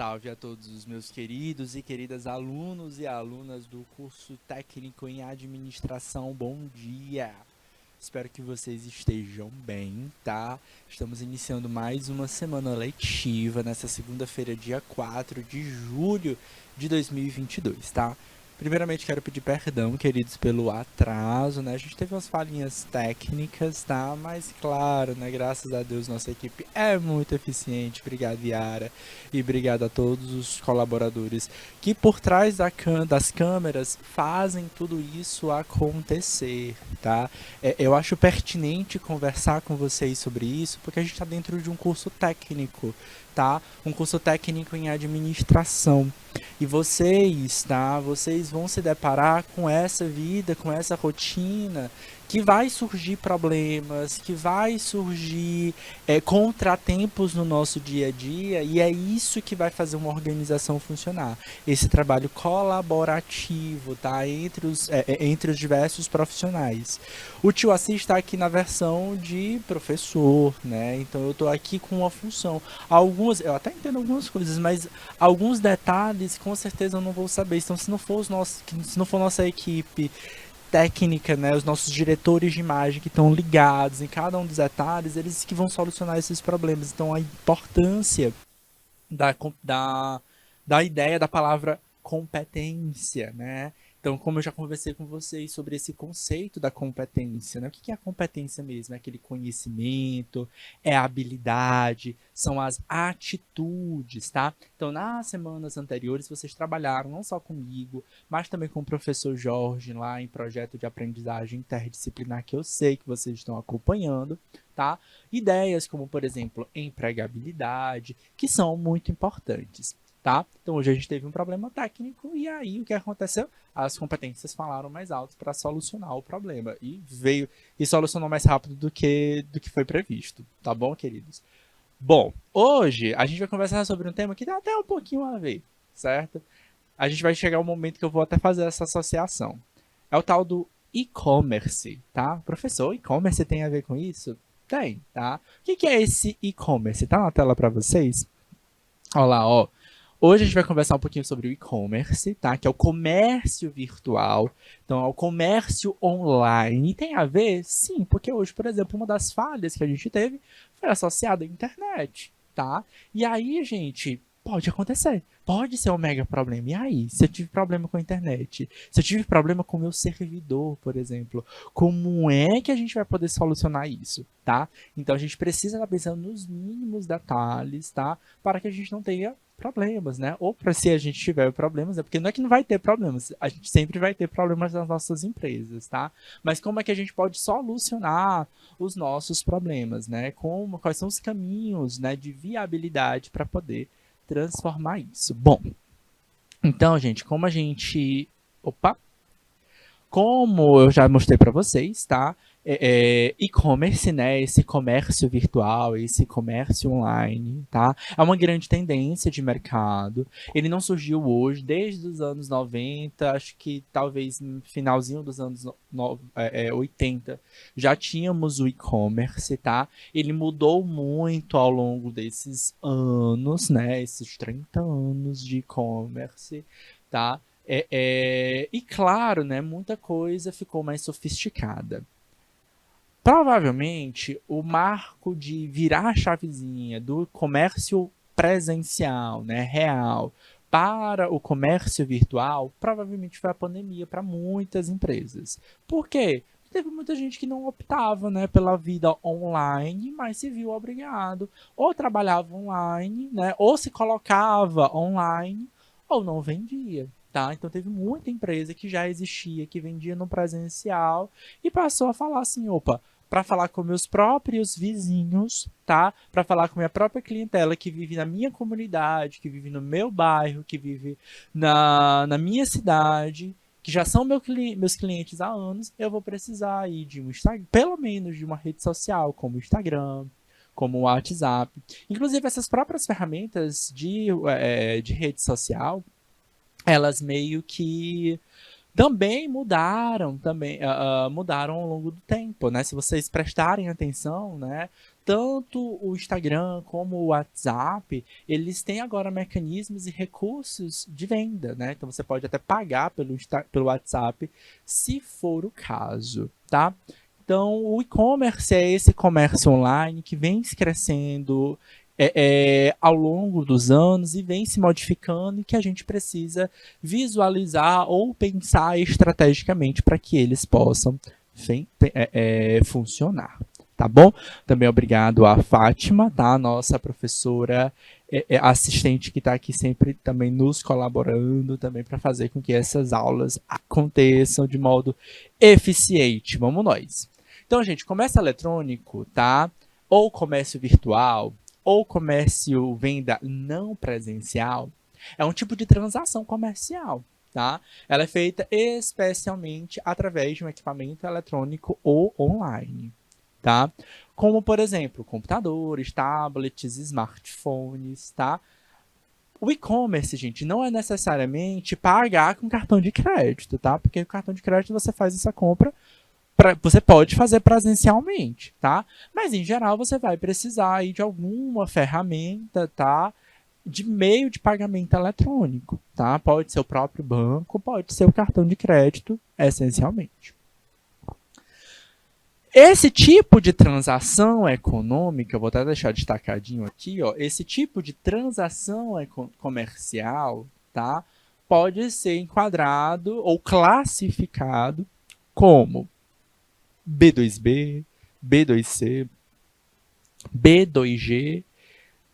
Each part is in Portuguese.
salve a todos os meus queridos e queridas alunos e alunas do curso técnico em administração. Bom dia! Espero que vocês estejam bem, tá? Estamos iniciando mais uma semana letiva nessa segunda-feira, dia 4 de julho de 2022, tá? Primeiramente, quero pedir perdão, queridos, pelo atraso, né? A gente teve umas falhinhas técnicas, tá? Mas, claro, né? Graças a Deus, nossa equipe é muito eficiente. Obrigado, Yara. E obrigado a todos os colaboradores que, por trás das câmeras, fazem tudo isso acontecer, tá? Eu acho pertinente conversar com vocês sobre isso, porque a gente está dentro de um curso técnico, tá? Um curso técnico em administração. E vocês, tá? Vocês vão se deparar com essa vida, com essa rotina, que vai surgir problemas, que vai surgir contratempos no nosso dia a dia, e é isso que vai fazer uma organização funcionar. Esse trabalho colaborativo, tá? Entre os diversos profissionais. O Tio Assis está aqui na versão de professor, né? Então eu estou aqui com uma função. Eu até entendo algumas coisas, mas alguns detalhes com certeza eu não vou saber. Então, se não for nossa equipe técnica, né, os nossos diretores de imagem que estão ligados em cada um dos detalhes, eles que vão solucionar esses problemas. Então, a importância da, da, da ideia da palavra competência, né? Então, como eu já conversei com vocês sobre esse conceito da competência, né? O que é a competência mesmo? É aquele conhecimento, é a habilidade, são as atitudes, tá? Então, nas semanas anteriores, vocês trabalharam não só comigo, mas também com o professor Jorge lá em projeto de aprendizagem interdisciplinar, que eu sei que vocês estão acompanhando, tá? Ideias como, por exemplo, empregabilidade, que são muito importantes, tá? Então hoje a gente teve um problema técnico e aí o que aconteceu? As competências falaram mais alto para solucionar o problema e solucionou mais rápido do que foi previsto, tá bom, queridos? Bom, hoje a gente vai conversar sobre um tema que tem até um pouquinho a ver, certo? A gente vai chegar um momento que eu vou até fazer essa associação. É o tal do e-commerce, tá? Professor, e-commerce tem a ver com isso? Tem, tá? O que é esse e-commerce? Tá na tela para vocês? Olha lá, ó. Hoje a gente vai conversar um pouquinho sobre o e-commerce, tá? Que é o comércio virtual. Então, é o comércio online. E tem a ver? Sim, porque hoje, por exemplo, uma das falhas que a gente teve foi associada à internet, tá? E aí, gente, pode acontecer. Pode ser um mega problema. E aí, se eu tive problema com a internet? Se eu tive problema com o meu servidor, por exemplo, como é que a gente vai poder solucionar isso, tá? Então, a gente precisa estar pensando nos mínimos detalhes, tá? Para que a gente não tenha problemas, né? Ou para se a gente tiver problemas, porque não é que não vai ter problemas, a gente sempre vai ter problemas nas nossas empresas, tá? Mas como é que a gente pode solucionar os nossos problemas, né? Quais são os caminhos, né, de viabilidade para poder transformar isso? Bom, então, gente, opa, como eu já mostrei para vocês, tá? E-commerce, né? Esse comércio virtual, esse comércio online, tá? É uma grande tendência de mercado. Ele não surgiu hoje, desde os anos 90, acho que talvez no finalzinho dos anos 80, já tínhamos o e-commerce, tá? Ele mudou muito ao longo desses anos, né? Esses 30 anos de e-commerce, tá? E claro, né, muita coisa ficou mais sofisticada. Provavelmente, o marco de virar a chavezinha do comércio presencial, né, real, para o comércio virtual, provavelmente foi a pandemia para muitas empresas. Por quê? Teve muita gente que não optava, né, pela vida online, mas se viu obrigado. Ou trabalhava online, né, ou se colocava online, ou não vendia. Tá? Então teve muita empresa que já existia, que vendia no presencial e passou a falar assim, opa, para falar com meus próprios vizinhos, tá? Para falar com minha própria clientela que vive na minha comunidade, que vive no meu bairro, que vive na minha cidade, que já são meus clientes há anos, eu vou precisar aí de um Instagram, pelo menos de uma rede social, como o Instagram, como o WhatsApp. Inclusive, essas próprias ferramentas de rede social, elas meio que também mudaram ao longo do tempo, né? Se vocês prestarem atenção, né? tanto o Instagram como o WhatsApp, eles têm agora mecanismos e recursos de venda, né? Então você pode até pagar pelo WhatsApp, se for o caso, tá? Então, o e-commerce é esse comércio online que vem se crescendo ao longo dos anos e vem se modificando e que a gente precisa visualizar ou pensar estrategicamente para que eles possam funcionar. Tá bom? Também obrigado a Fátima, tá? Nossa professora assistente que está aqui sempre também nos colaborando também para fazer com que essas aulas aconteçam de modo eficiente. Vamos nós. Então, gente, comércio eletrônico, tá? Ou comércio virtual, ou comércio venda não presencial, é um tipo de transação comercial, tá? Ela é feita especialmente através de um equipamento eletrônico ou online, tá? Como, por exemplo, computadores, tablets, smartphones, tá? O e-commerce, gente, não é necessariamente pagar com cartão de crédito, tá? Porque o cartão de crédito você faz essa compra, você pode fazer presencialmente, tá? Mas, em geral, você vai precisar aí de alguma ferramenta, tá? De meio de pagamento eletrônico, tá? Pode ser o próprio banco, pode ser o cartão de crédito, essencialmente. Esse tipo de transação econômica, vou até deixar destacadinho aqui, ó, esse tipo de transação comercial, tá, pode ser enquadrado ou classificado como B2B, B2C, B2G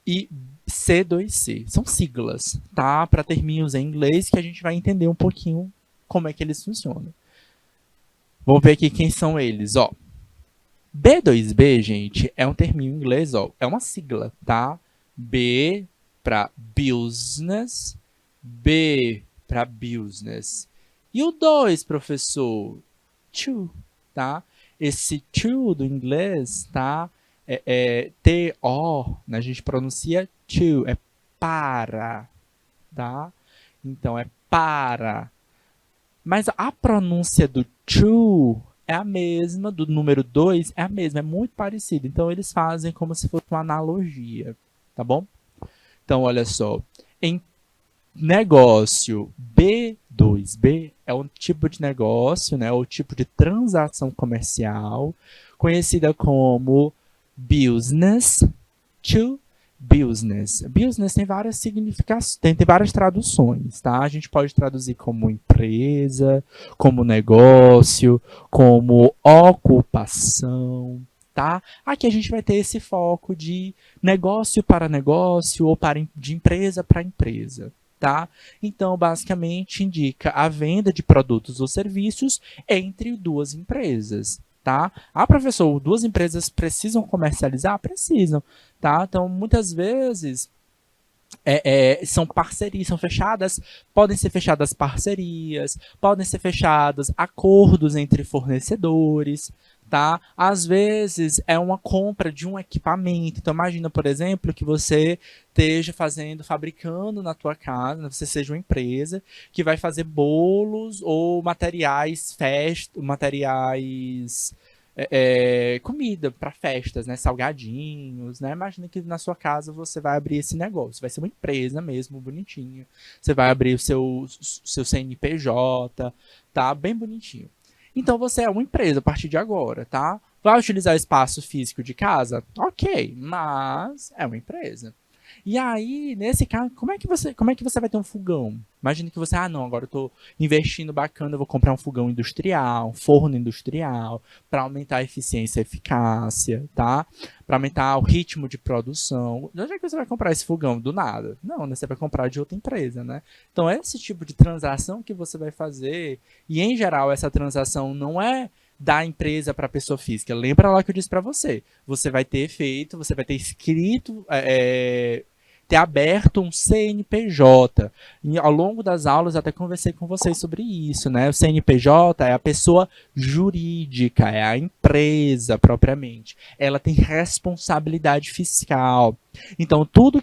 e C2C. São siglas, tá, para termos em inglês que a gente vai entender um pouquinho como é que eles funcionam. Vamos ver aqui quem são eles, ó. B2B, gente, é um terminho em inglês, ó, é uma sigla, tá? B para business, B para business. E o 2, professor? To, tá? Esse to do inglês, tá? T-O, né? A gente pronuncia to, é para, tá? Então, é para. Mas a pronúncia do to é a mesma, do número 2 é a mesma, é muito parecido. Então, eles fazem como se fosse uma analogia, tá bom? Então, olha só. Em negócio B2B é um tipo de negócio, né, ou tipo de transação comercial conhecida como business to business. Business tem várias significações, tem várias traduções, tá? A gente pode traduzir como empresa, como negócio, como ocupação, tá? Aqui a gente vai ter esse foco de negócio para negócio ou de empresa para empresa, tá? Então, basicamente, indica a venda de produtos ou serviços entre duas empresas, tá? Ah, professor, duas empresas precisam comercializar? Precisam, tá? Então, muitas vezes são parcerias, são fechadas, podem ser fechadas parcerias, podem ser fechados acordos entre fornecedores, tá? Às vezes é uma compra de um equipamento. Então imagina, por exemplo, que você esteja fabricando na tua casa, você seja uma empresa que vai fazer bolos ou materiais, comida para festas, né? Salgadinhos, né? Imagina que na sua casa você vai abrir esse negócio. Vai ser uma empresa mesmo, bonitinha. Você vai abrir o seu CNPJ, tá? Bem bonitinho. Então você é uma empresa a partir de agora, tá? Vai utilizar o espaço físico de casa? Ok, mas é uma empresa. E aí, nesse caso, como é que você vai ter um fogão? Imagina que você, não, agora eu estou investindo bacana, eu vou comprar um fogão industrial, um forno industrial, para aumentar a eficiência e eficácia, tá? Para aumentar o ritmo de produção. De onde é que você vai comprar esse fogão? Do nada. Não, né? Você vai comprar de outra empresa, né? Então, esse tipo de transação que você vai fazer, e em geral, essa transação não é da empresa para a pessoa física. Lembra lá que eu disse para você. Você vai ter escrito, ter aberto um CNPJ. E ao longo das aulas eu até conversei com vocês sobre isso, né? O CNPJ é a pessoa jurídica, é a empresa propriamente. Ela tem responsabilidade fiscal. Então, tudo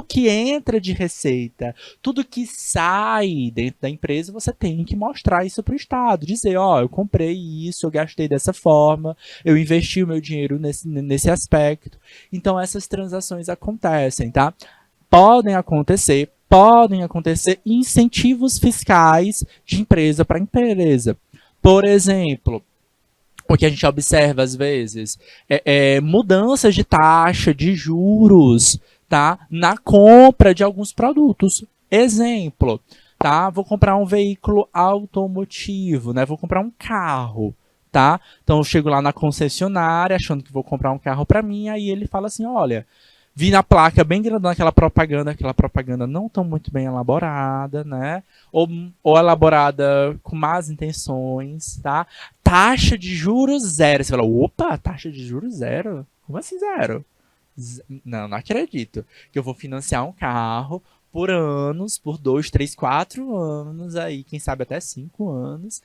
que entra de receita, tudo que sai dentro da empresa, você tem que mostrar isso para o Estado. Dizer, ó, eu comprei isso, eu gastei dessa forma, eu investi o meu dinheiro nesse aspecto. Então, essas transações acontecem, tá? Podem acontecer incentivos fiscais de empresa para empresa. Por exemplo, o que a gente observa às vezes é mudanças de taxa de juros, tá? Na compra de alguns produtos. Exemplo, tá? Vou comprar um veículo automotivo, né? Vou comprar um carro, tá? Então eu chego lá na concessionária achando que vou comprar um carro para mim, aí ele fala assim, olha, vi na placa bem grandona aquela propaganda não tão muito bem elaborada, né? Ou elaborada com más intenções, tá? Taxa de juros zero. Você fala, opa, taxa de juros zero? Como assim zero? Não, não acredito. Que eu vou financiar um carro por anos, por 2, 3, 4 anos aí, quem sabe até 5 anos.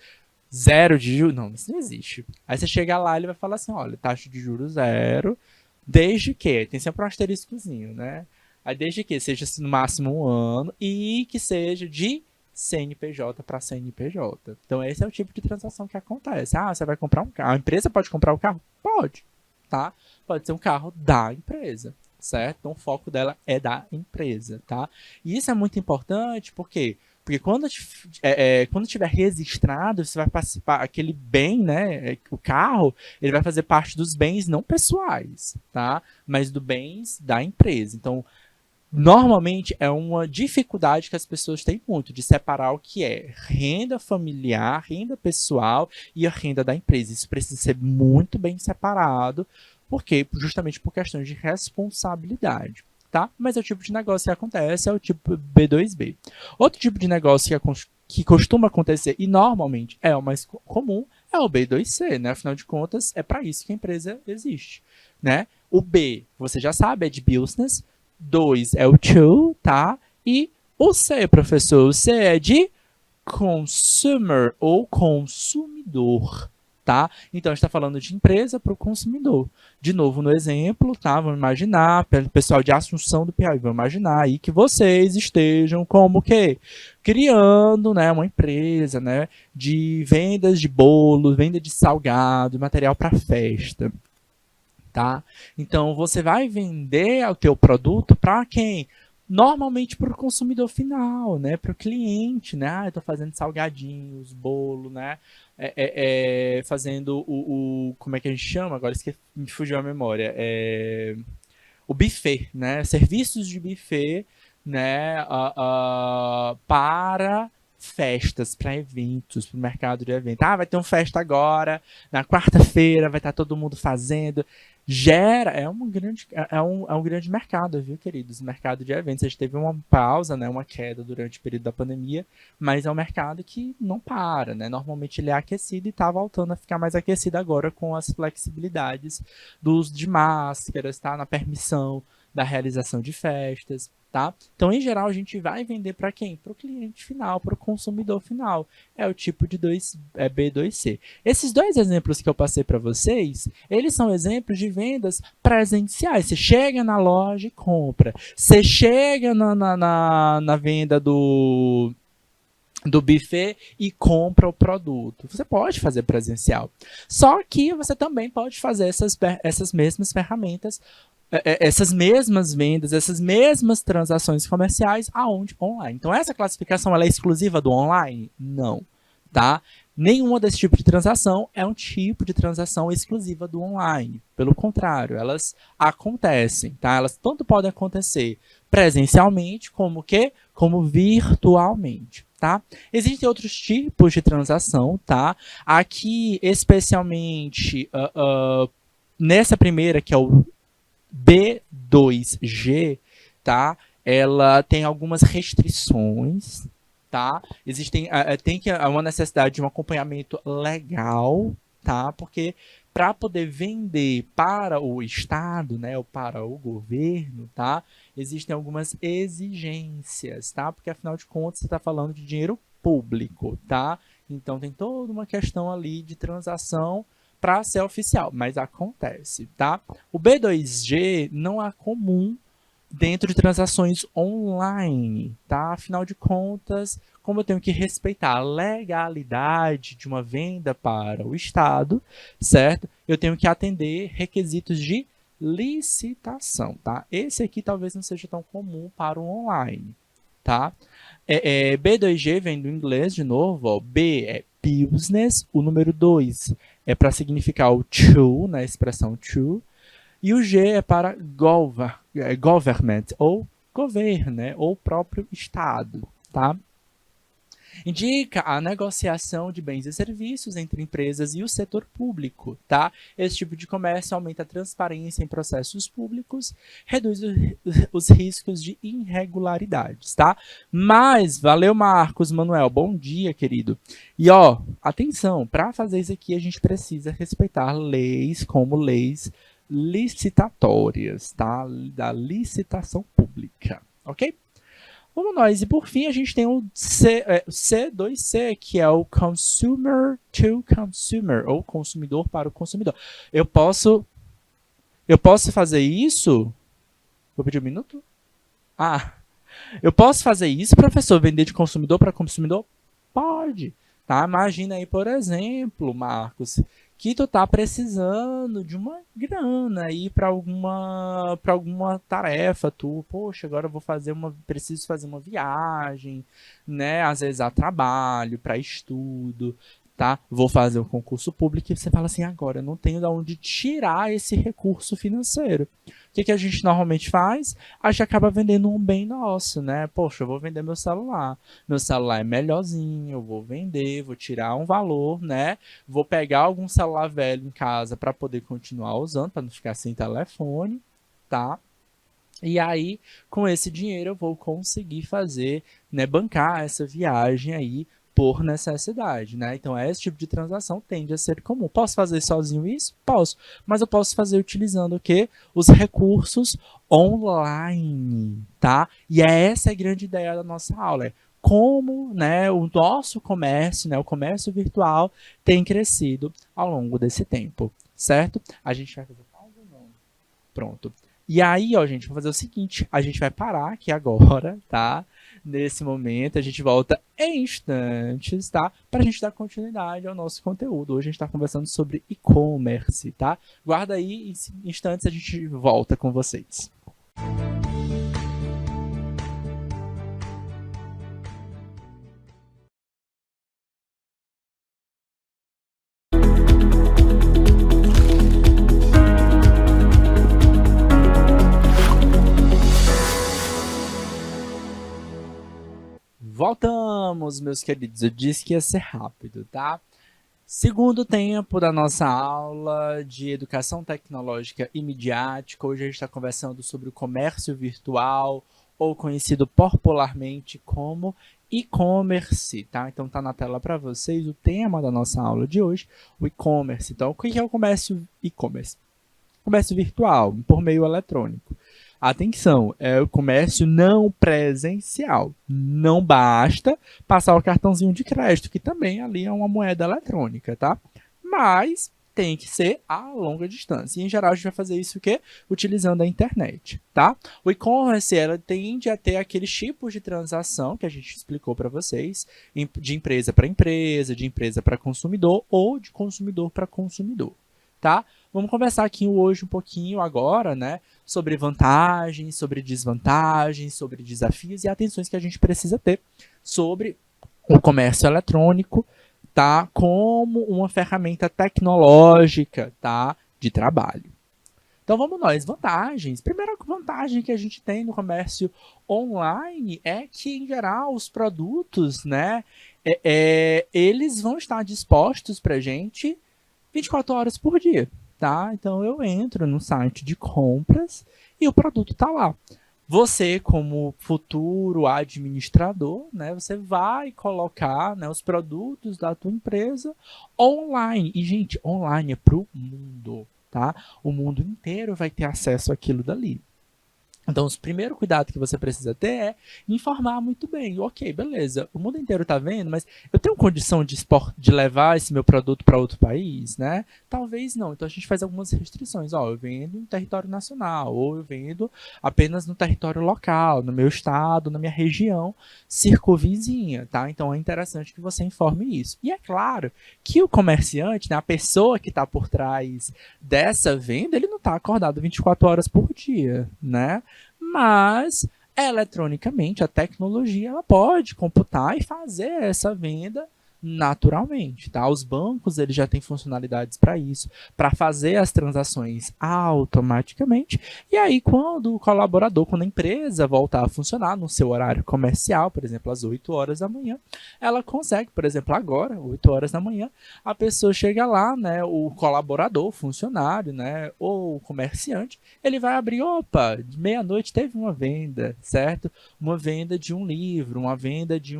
Zero de juros? Não, isso não existe. Aí você chega lá e ele vai falar assim, olha, taxa de juros zero, desde que, tem sempre um asteriscozinho, né? Aí desde que seja no máximo um ano e que seja de CNPJ para CNPJ. Então esse é o tipo de transação que acontece. Ah, você vai comprar um carro. A empresa pode comprar o carro? Pode, tá? Pode ser um carro da empresa, certo? Então o foco dela é da empresa, tá? E isso é muito importante porque quando tiver registrado, você vai participar, aquele bem, né, o carro, ele vai fazer parte dos bens não pessoais, tá? Mas dos bens da empresa. Então, normalmente é uma dificuldade que as pessoas têm muito de separar o que é renda familiar, renda pessoal e a renda da empresa. Isso precisa ser muito bem separado, porque justamente por questões de responsabilidade. Tá? Mas é o tipo de negócio que acontece, é o tipo B2B. Outro tipo de negócio que costuma acontecer e normalmente é o mais comum é o B2C, né? Afinal de contas, é para isso que a empresa existe, né? O B, você já sabe, é de business. 2 é o to, tá? E o C, professor, o C é de consumer ou consumidor, tá? Então, a gente está falando de empresa para o consumidor. De novo, no exemplo, tá? Vamos imaginar, pessoal de Assunção do Piauí, vamos imaginar aí que vocês estejam como que criando, né, uma empresa, né, de vendas de bolo, venda de salgado, material para festa, tá? Então, você vai vender o teu produto para quem? Normalmente para o consumidor final, né? Para o cliente, né? Ah, eu estou fazendo salgadinhos, bolo, né? Fazendo como é que a gente chama? Agora esqueci, me fugiu a memória. O buffet, né? Serviços de buffet, né? Para festas, para eventos, para o mercado de eventos. Ah, vai ter uma festa agora, na quarta-feira, vai estar todo mundo fazendo. É um grande mercado, viu, queridos? Mercado de eventos. A gente teve uma pausa, né, uma queda durante o período da pandemia, mas é um mercado que não para, né? Normalmente ele é aquecido e está voltando a ficar mais aquecido agora com as flexibilidades do uso de máscaras, tá? Na permissão da realização de festas, tá? Então, em geral, a gente vai vender para quem? Para o cliente final, para o consumidor final. É o tipo de B2C. Esses dois exemplos que eu passei para vocês, eles são exemplos de vendas presenciais. Você chega na loja e compra. Você chega na venda do buffet e compra o produto. Você pode fazer presencial. Só que você também pode fazer essas mesmas ferramentas, essas mesmas vendas, essas mesmas transações comerciais aonde? Online. Então essa classificação ela é exclusiva do online? Não, tá? Nenhuma desse tipo de transação é um tipo de transação exclusiva do online. Pelo contrário, elas acontecem, tá? Elas tanto podem acontecer presencialmente como virtualmente, tá? Existem outros tipos de transação, tá? Aqui, especialmente, nessa primeira, que é o B2G, tá? Ela tem algumas restrições, tá? Tem uma necessidade de um acompanhamento legal, tá? Porque para poder vender para o Estado, né, ou para o governo, tá? Existem algumas exigências, tá? Porque afinal de contas você está falando de dinheiro público, tá? Então tem toda uma questão ali de transação para ser oficial, mas acontece, tá? O B2G não é comum dentro de transações online, tá? Afinal de contas, como eu tenho que respeitar a legalidade de uma venda para o Estado, certo? Eu tenho que atender requisitos de licitação, tá? Esse aqui talvez não seja tão comum para o online, tá? B2G vem do inglês, de novo, ó. B é business, o número 2 é para significar o to, na expressão to, e o G é para government, ou governo, né, ou próprio Estado, tá? Indica a negociação de bens e serviços entre empresas e o setor público, tá? Esse tipo de comércio aumenta a transparência em processos públicos, reduz os riscos de irregularidades, tá? Mas, valeu Marcos Manuel, bom dia, querido. E ó, atenção, para fazer isso aqui a gente precisa respeitar leis como leis licitatórias, tá? Da licitação pública, ok? Vamos nós. E por fim, a gente tem o C2C, que é o Consumer to Consumer, ou consumidor para o consumidor. Eu posso fazer isso? Vou pedir um minuto? Eu posso fazer isso, professor? Vender de consumidor para consumidor? Pode. Tá? Imagina aí, por exemplo, Marcos, que tu tá precisando de uma grana aí para alguma tarefa, poxa, agora eu preciso fazer uma viagem, né? Às vezes a trabalho, para estudo, tá? Vou fazer um concurso público e você fala assim, agora eu não tenho de onde tirar esse recurso financeiro. O que a gente normalmente faz? A gente acaba vendendo um bem nosso, né? Poxa, eu vou vender meu celular. Meu celular é melhorzinho, eu vou vender, vou tirar um valor, né? Vou pegar algum celular velho em casa para poder continuar usando, para não ficar sem telefone, tá? E aí, com esse dinheiro, eu vou conseguir fazer, né, bancar essa viagem aí por necessidade, né? Então, esse tipo de transação tende a ser comum. Posso fazer sozinho isso? Posso. Mas eu posso fazer utilizando o quê? Os recursos online, tá? E essa é a grande ideia da nossa aula. É como, né, o nosso comércio, né, o comércio virtual tem crescido ao longo desse tempo, certo? A gente vai fazer pausa ou não? Pronto. E aí, ó, gente, vamos fazer o seguinte, a gente vai parar aqui agora, tá? Nesse momento, a gente volta em instantes, tá? Para a gente dar continuidade ao nosso conteúdo. Hoje a gente está conversando sobre e-commerce, tá? Guarda aí, em instantes a gente volta com vocês. Voltamos, meus queridos. Eu disse que ia ser rápido, tá? Segundo tempo da nossa aula de educação tecnológica e midiática. Hoje a gente está conversando sobre o comércio virtual, ou conhecido popularmente como e-commerce, tá? Então tá na tela para vocês o tema da nossa aula de hoje, o e-commerce. Então, o que é o comércio e-commerce? Comércio virtual, por meio eletrônico. Atenção, é o comércio não presencial. Não basta passar o cartãozinho de crédito, que também ali é uma moeda eletrônica, tá? Mas tem que ser a longa distância. E, em geral, a gente vai fazer isso o quê? Utilizando a internet, tá? O e-commerce, ela tende a ter aqueles tipos de transação que a gente explicou para vocês, de empresa para empresa, de empresa para consumidor ou de consumidor para consumidor, tá? Vamos conversar aqui hoje um pouquinho agora, né, sobre vantagens, sobre desvantagens, sobre desafios e atenções que a gente precisa ter sobre o comércio eletrônico, tá, como uma ferramenta tecnológica, tá, de trabalho. Então vamos nós, vantagens. Primeira vantagem que a gente tem no comércio online é que, em geral, os produtos, né, eles vão estar dispostos para a gente 24 horas por dia. Tá? Então eu entro no site de compras e o produto está lá. Você, como futuro administrador, né, você vai colocar, né, os produtos da tua empresa online. E, gente, online é para o mundo. Tá? O mundo inteiro vai ter acesso àquilo dali. Então, o primeiro cuidado que você precisa ter é informar muito bem. Ok, beleza, o mundo inteiro está vendo, mas eu tenho condição de levar esse meu produto para outro país, né? Talvez não. Então, a gente faz algumas restrições. Ó, eu vendo em território nacional, ou eu vendo apenas no território local, no meu estado, na minha região circunvizinha, tá? Então, é interessante que você informe isso. E é claro que o comerciante, né, a pessoa que está por trás dessa venda, ele não está acordado 24 horas por dia, né? Mas eletronicamente a tecnologia ela pode computar e fazer essa venda naturalmente, tá? Os bancos eles já têm funcionalidades para isso, para fazer as transações automaticamente. E aí quando o colaborador, quando a empresa voltar a funcionar no seu horário comercial, por exemplo, às 8 horas da manhã, ela consegue, por exemplo, agora, 8 horas da manhã, a pessoa chega lá, né, o colaborador, o funcionário, né, ou o comerciante, ele vai abrir, opa, de meia-noite teve uma venda, certo? Uma venda de um livro, uma venda de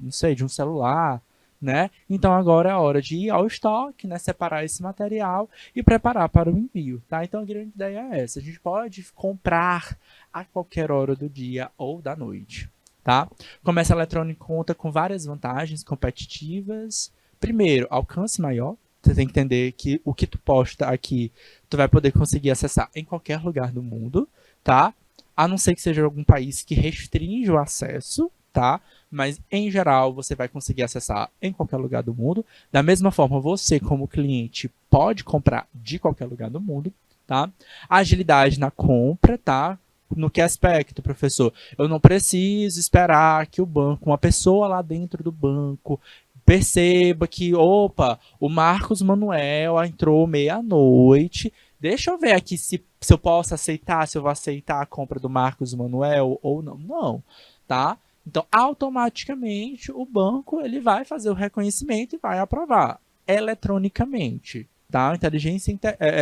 não sei, de um celular, né? Então agora é a hora de ir ao estoque, né, separar esse material e preparar para o envio, tá? Então a grande ideia é essa, a gente pode comprar a qualquer hora do dia ou da noite, tá? O comércio eletrônico conta com várias vantagens competitivas. Primeiro, alcance maior. Você tem que entender que o que tu posta aqui, tu vai poder conseguir acessar em qualquer lugar do mundo, tá? A não ser que seja algum país que restringe o acesso, tá? Mas em geral você vai conseguir acessar em qualquer lugar do mundo. Da mesma forma, você como cliente pode comprar de qualquer lugar do mundo, tá? Agilidade na compra, tá? No que aspecto, professor? Eu não preciso esperar que o banco, uma pessoa lá dentro do banco, perceba que, opa, o Marcos Manuel entrou meia-noite. Deixa eu ver aqui se eu posso aceitar, se eu vou aceitar a compra do Marcos Manuel ou não. Não, tá? Então, automaticamente, o banco ele vai fazer o reconhecimento e vai aprovar eletronicamente, tá? A inteligência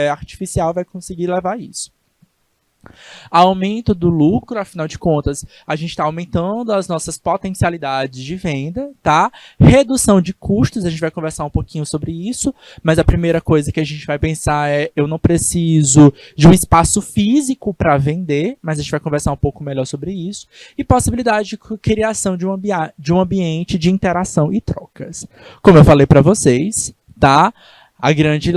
artificial vai conseguir levar isso. Aumento do lucro, afinal de contas, a gente está aumentando as nossas potencialidades de venda, tá? Redução de custos, a gente vai conversar um pouquinho sobre isso, mas a primeira coisa que a gente vai pensar é: eu não preciso de um espaço físico para vender, mas a gente vai conversar um pouco melhor sobre isso. E possibilidade de criação de um ambiente de interação e trocas. Como eu falei para vocês, tá? A grande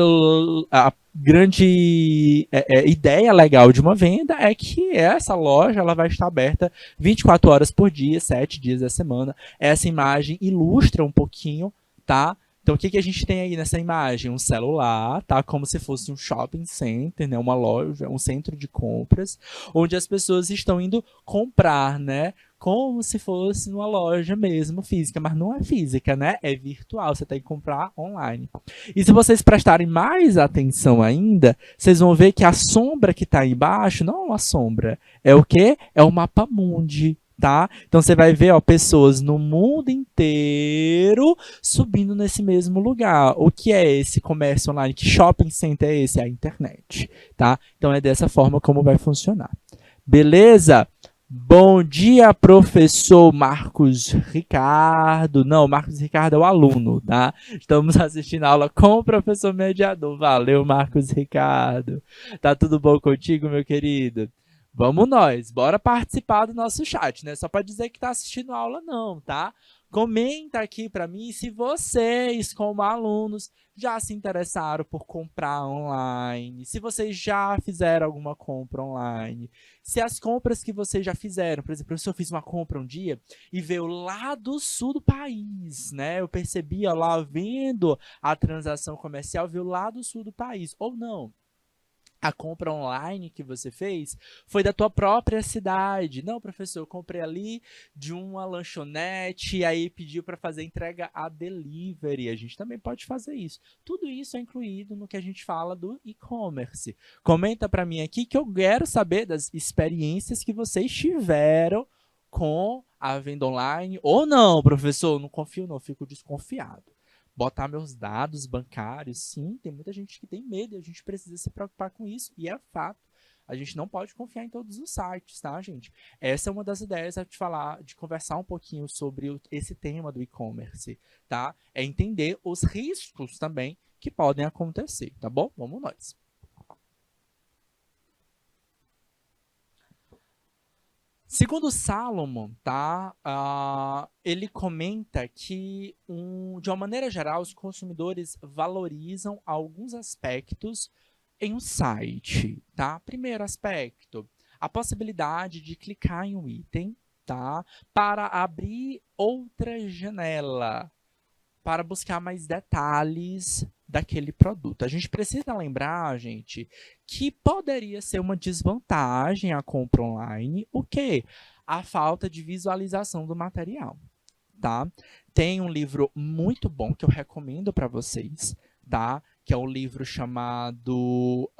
ideia legal de uma venda é que essa loja ela vai estar aberta 24 horas por dia, 7 dias da semana. Essa imagem ilustra um pouquinho, tá? Então, o que a gente tem aí nessa imagem? Um celular, tá? Como se fosse um shopping center, né? Uma loja, um centro de compras, onde as pessoas estão indo comprar, né? Como se fosse numa loja mesmo física, mas não é física, né? É virtual, você tem que comprar online. E se vocês prestarem mais atenção ainda, vocês vão ver que a sombra que está embaixo não é uma sombra. É o quê? É o mapa mundi, tá? Então você vai ver, ó, pessoas no mundo inteiro subindo nesse mesmo lugar. O que é esse comércio online? Que shopping center é esse? É a internet, tá? Então é dessa forma como vai funcionar. Beleza? Bom dia, professor Marcos Ricardo. Não, Marcos Ricardo é o aluno, tá? Estamos assistindo a aula com o professor mediador. Valeu, Marcos Ricardo. Tá tudo bom contigo, meu querido? Vamos nós, bora participar do nosso chat, né? Só para dizer que tá assistindo a aula não, tá? Comenta aqui para mim se vocês, como alunos, já se interessaram por comprar online, se vocês já fizeram alguma compra online, se as compras que vocês já fizeram, por exemplo, se eu fiz uma compra um dia e veio lá do sul do país, né? Eu percebi, ó, lá vendo a transação comercial, veio lá do sul do país, ou não. A compra online que você fez foi da tua própria cidade. Não, professor, eu comprei ali de uma lanchonete e aí pediu para fazer entrega a delivery. A gente também pode fazer isso. Tudo isso é incluído no que a gente fala do e-commerce. Comenta para mim aqui que eu quero saber das experiências que vocês tiveram com a venda online. Ou não, professor, não confio não, fico desconfiado. Botar meus dados bancários, sim, tem muita gente que tem medo e a gente precisa se preocupar com isso, e é fato. A gente não pode confiar em todos os sites, tá, gente? Essa é uma das ideias de falar, de conversar um pouquinho sobre esse tema do e-commerce, tá? É entender os riscos também que podem acontecer, tá bom? Vamos nós. Segundo Salomon, tá? Ele comenta que, de uma maneira geral, os consumidores valorizam alguns aspectos em um site, tá? Primeiro aspecto, a possibilidade de clicar em um item, tá? Para abrir outra janela, para buscar mais detalhes daquele produto. A gente precisa lembrar, gente, que poderia ser uma desvantagem a compra online, o quê? A falta de visualização do material, tá? Tem um livro muito bom que eu recomendo para vocês, tá? Que é um livro chamado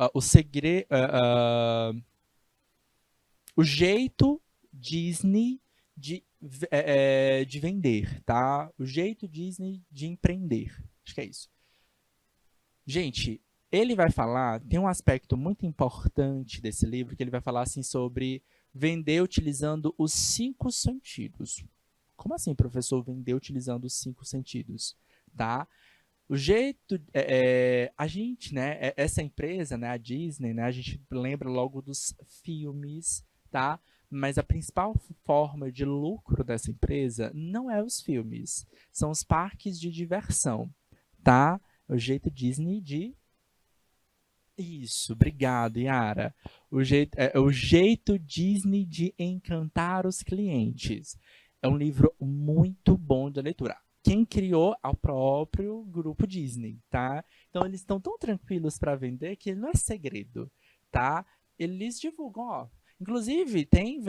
O Jeito Disney de Vender, tá? O Jeito Disney de Empreender. Acho que é isso. Gente, ele vai falar, tem um aspecto muito importante desse livro, que ele vai falar assim sobre vender utilizando os 5 sentidos. Como assim, professor, vender utilizando os 5 sentidos? Tá? O jeito, a gente, né, essa empresa, né, a Disney, né, a gente lembra logo dos filmes, tá? Mas a principal forma de lucro dessa empresa não é os filmes, são os parques de diversão, tá? O jeito Disney de... Isso, obrigado, Yara. O jeito Disney de encantar os clientes. É um livro muito bom de leitura. Quem criou é o próprio grupo Disney, tá? Então eles estão tão tranquilos para vender que não é segredo, tá? Eles divulgam, ó. Inclusive, tem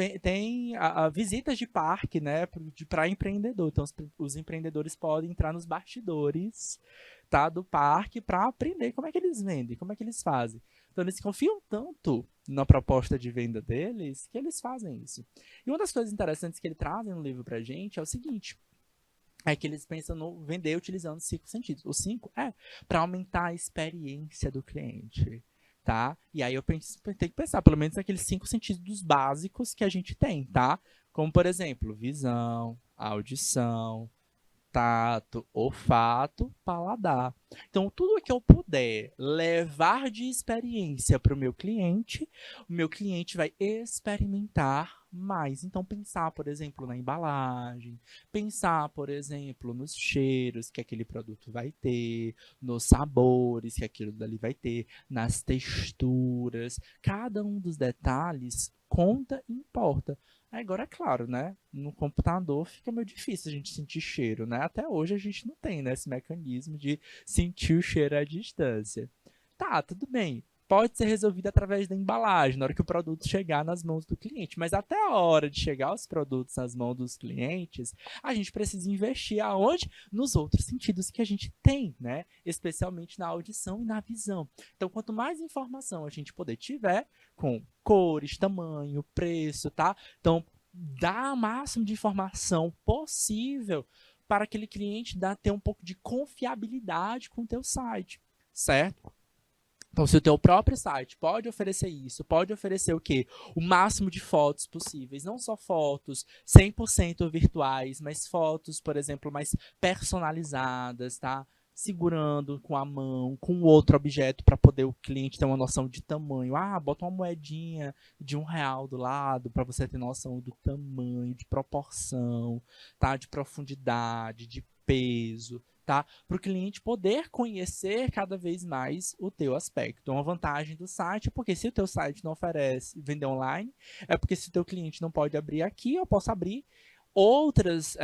visitas de parque, né, para empreendedor. Então, os empreendedores podem entrar nos bastidores, tá, do parque para aprender como é que eles vendem, como é que eles fazem. Então, eles confiam tanto na proposta de venda deles que eles fazem isso. E uma das coisas interessantes que ele traz no livro pra gente é o seguinte: é que eles pensam no vender utilizando 5 sentidos. O 5 é para aumentar a experiência do cliente, tá? E aí eu tenho que pensar, pelo menos naqueles 5 sentidos básicos que a gente tem, tá? Como, por exemplo, visão, audição, tato, olfato, paladar. Então, tudo que eu puder levar de experiência para o meu cliente vai experimentar mais. Então, pensar, por exemplo, na embalagem, pensar, por exemplo, nos cheiros que aquele produto vai ter, nos sabores que aquilo dali vai ter, nas texturas. Cada um dos detalhes conta e importa. Agora, é claro, né? No computador fica meio difícil a gente sentir cheiro, né? Até hoje a gente não tem, né, esse mecanismo de sentir o cheiro à distância. Tá, tudo bem. Pode ser resolvido através da embalagem, na hora que o produto chegar nas mãos do cliente. Mas até a hora de chegar os produtos nas mãos dos clientes, a gente precisa investir aonde? Nos outros sentidos que a gente tem, né? Especialmente na audição e na visão. Então, quanto mais informação a gente poder tiver, com cores, tamanho, preço, tá? Então, dá o máximo de informação possível para aquele cliente ter um pouco de confiabilidade com o teu site, certo? Então, se o teu próprio site pode oferecer isso, pode oferecer o quê? O máximo de fotos possíveis. Não só fotos 100% virtuais, mas fotos, por exemplo, mais personalizadas, tá? Segurando com a mão, com outro objeto, para poder o cliente ter uma noção de tamanho. Ah, bota uma moedinha de R$ 1 do lado, para você ter noção do tamanho, de proporção, tá? De profundidade, de peso, tá? Para o cliente poder conhecer cada vez mais o teu aspecto. Uma vantagem do site é porque se o teu site não oferece vender online, é porque se o teu cliente não pode abrir aqui, eu posso abrir outros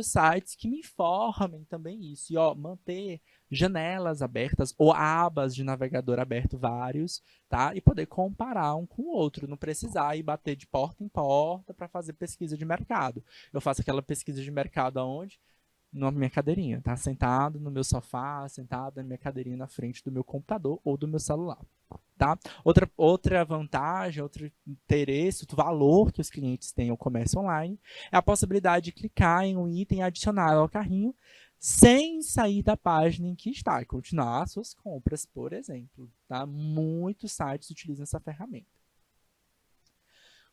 sites que me informem também isso. E, ó, manter janelas abertas ou abas de navegador aberto vários, tá? E poder comparar um com o outro. Não precisar ir bater de porta em porta para fazer pesquisa de mercado. Eu faço aquela pesquisa de mercado aonde? Na minha cadeirinha, tá? Sentado no meu sofá, sentado na minha cadeirinha na frente do meu computador ou do meu celular, tá? Outra vantagem, outro interesse, outro valor que os clientes têm ao comércio online é a possibilidade de clicar em um item adicional ao carrinho sem sair da página em que está e continuar as suas compras, por exemplo, tá? Muitos sites utilizam essa ferramenta.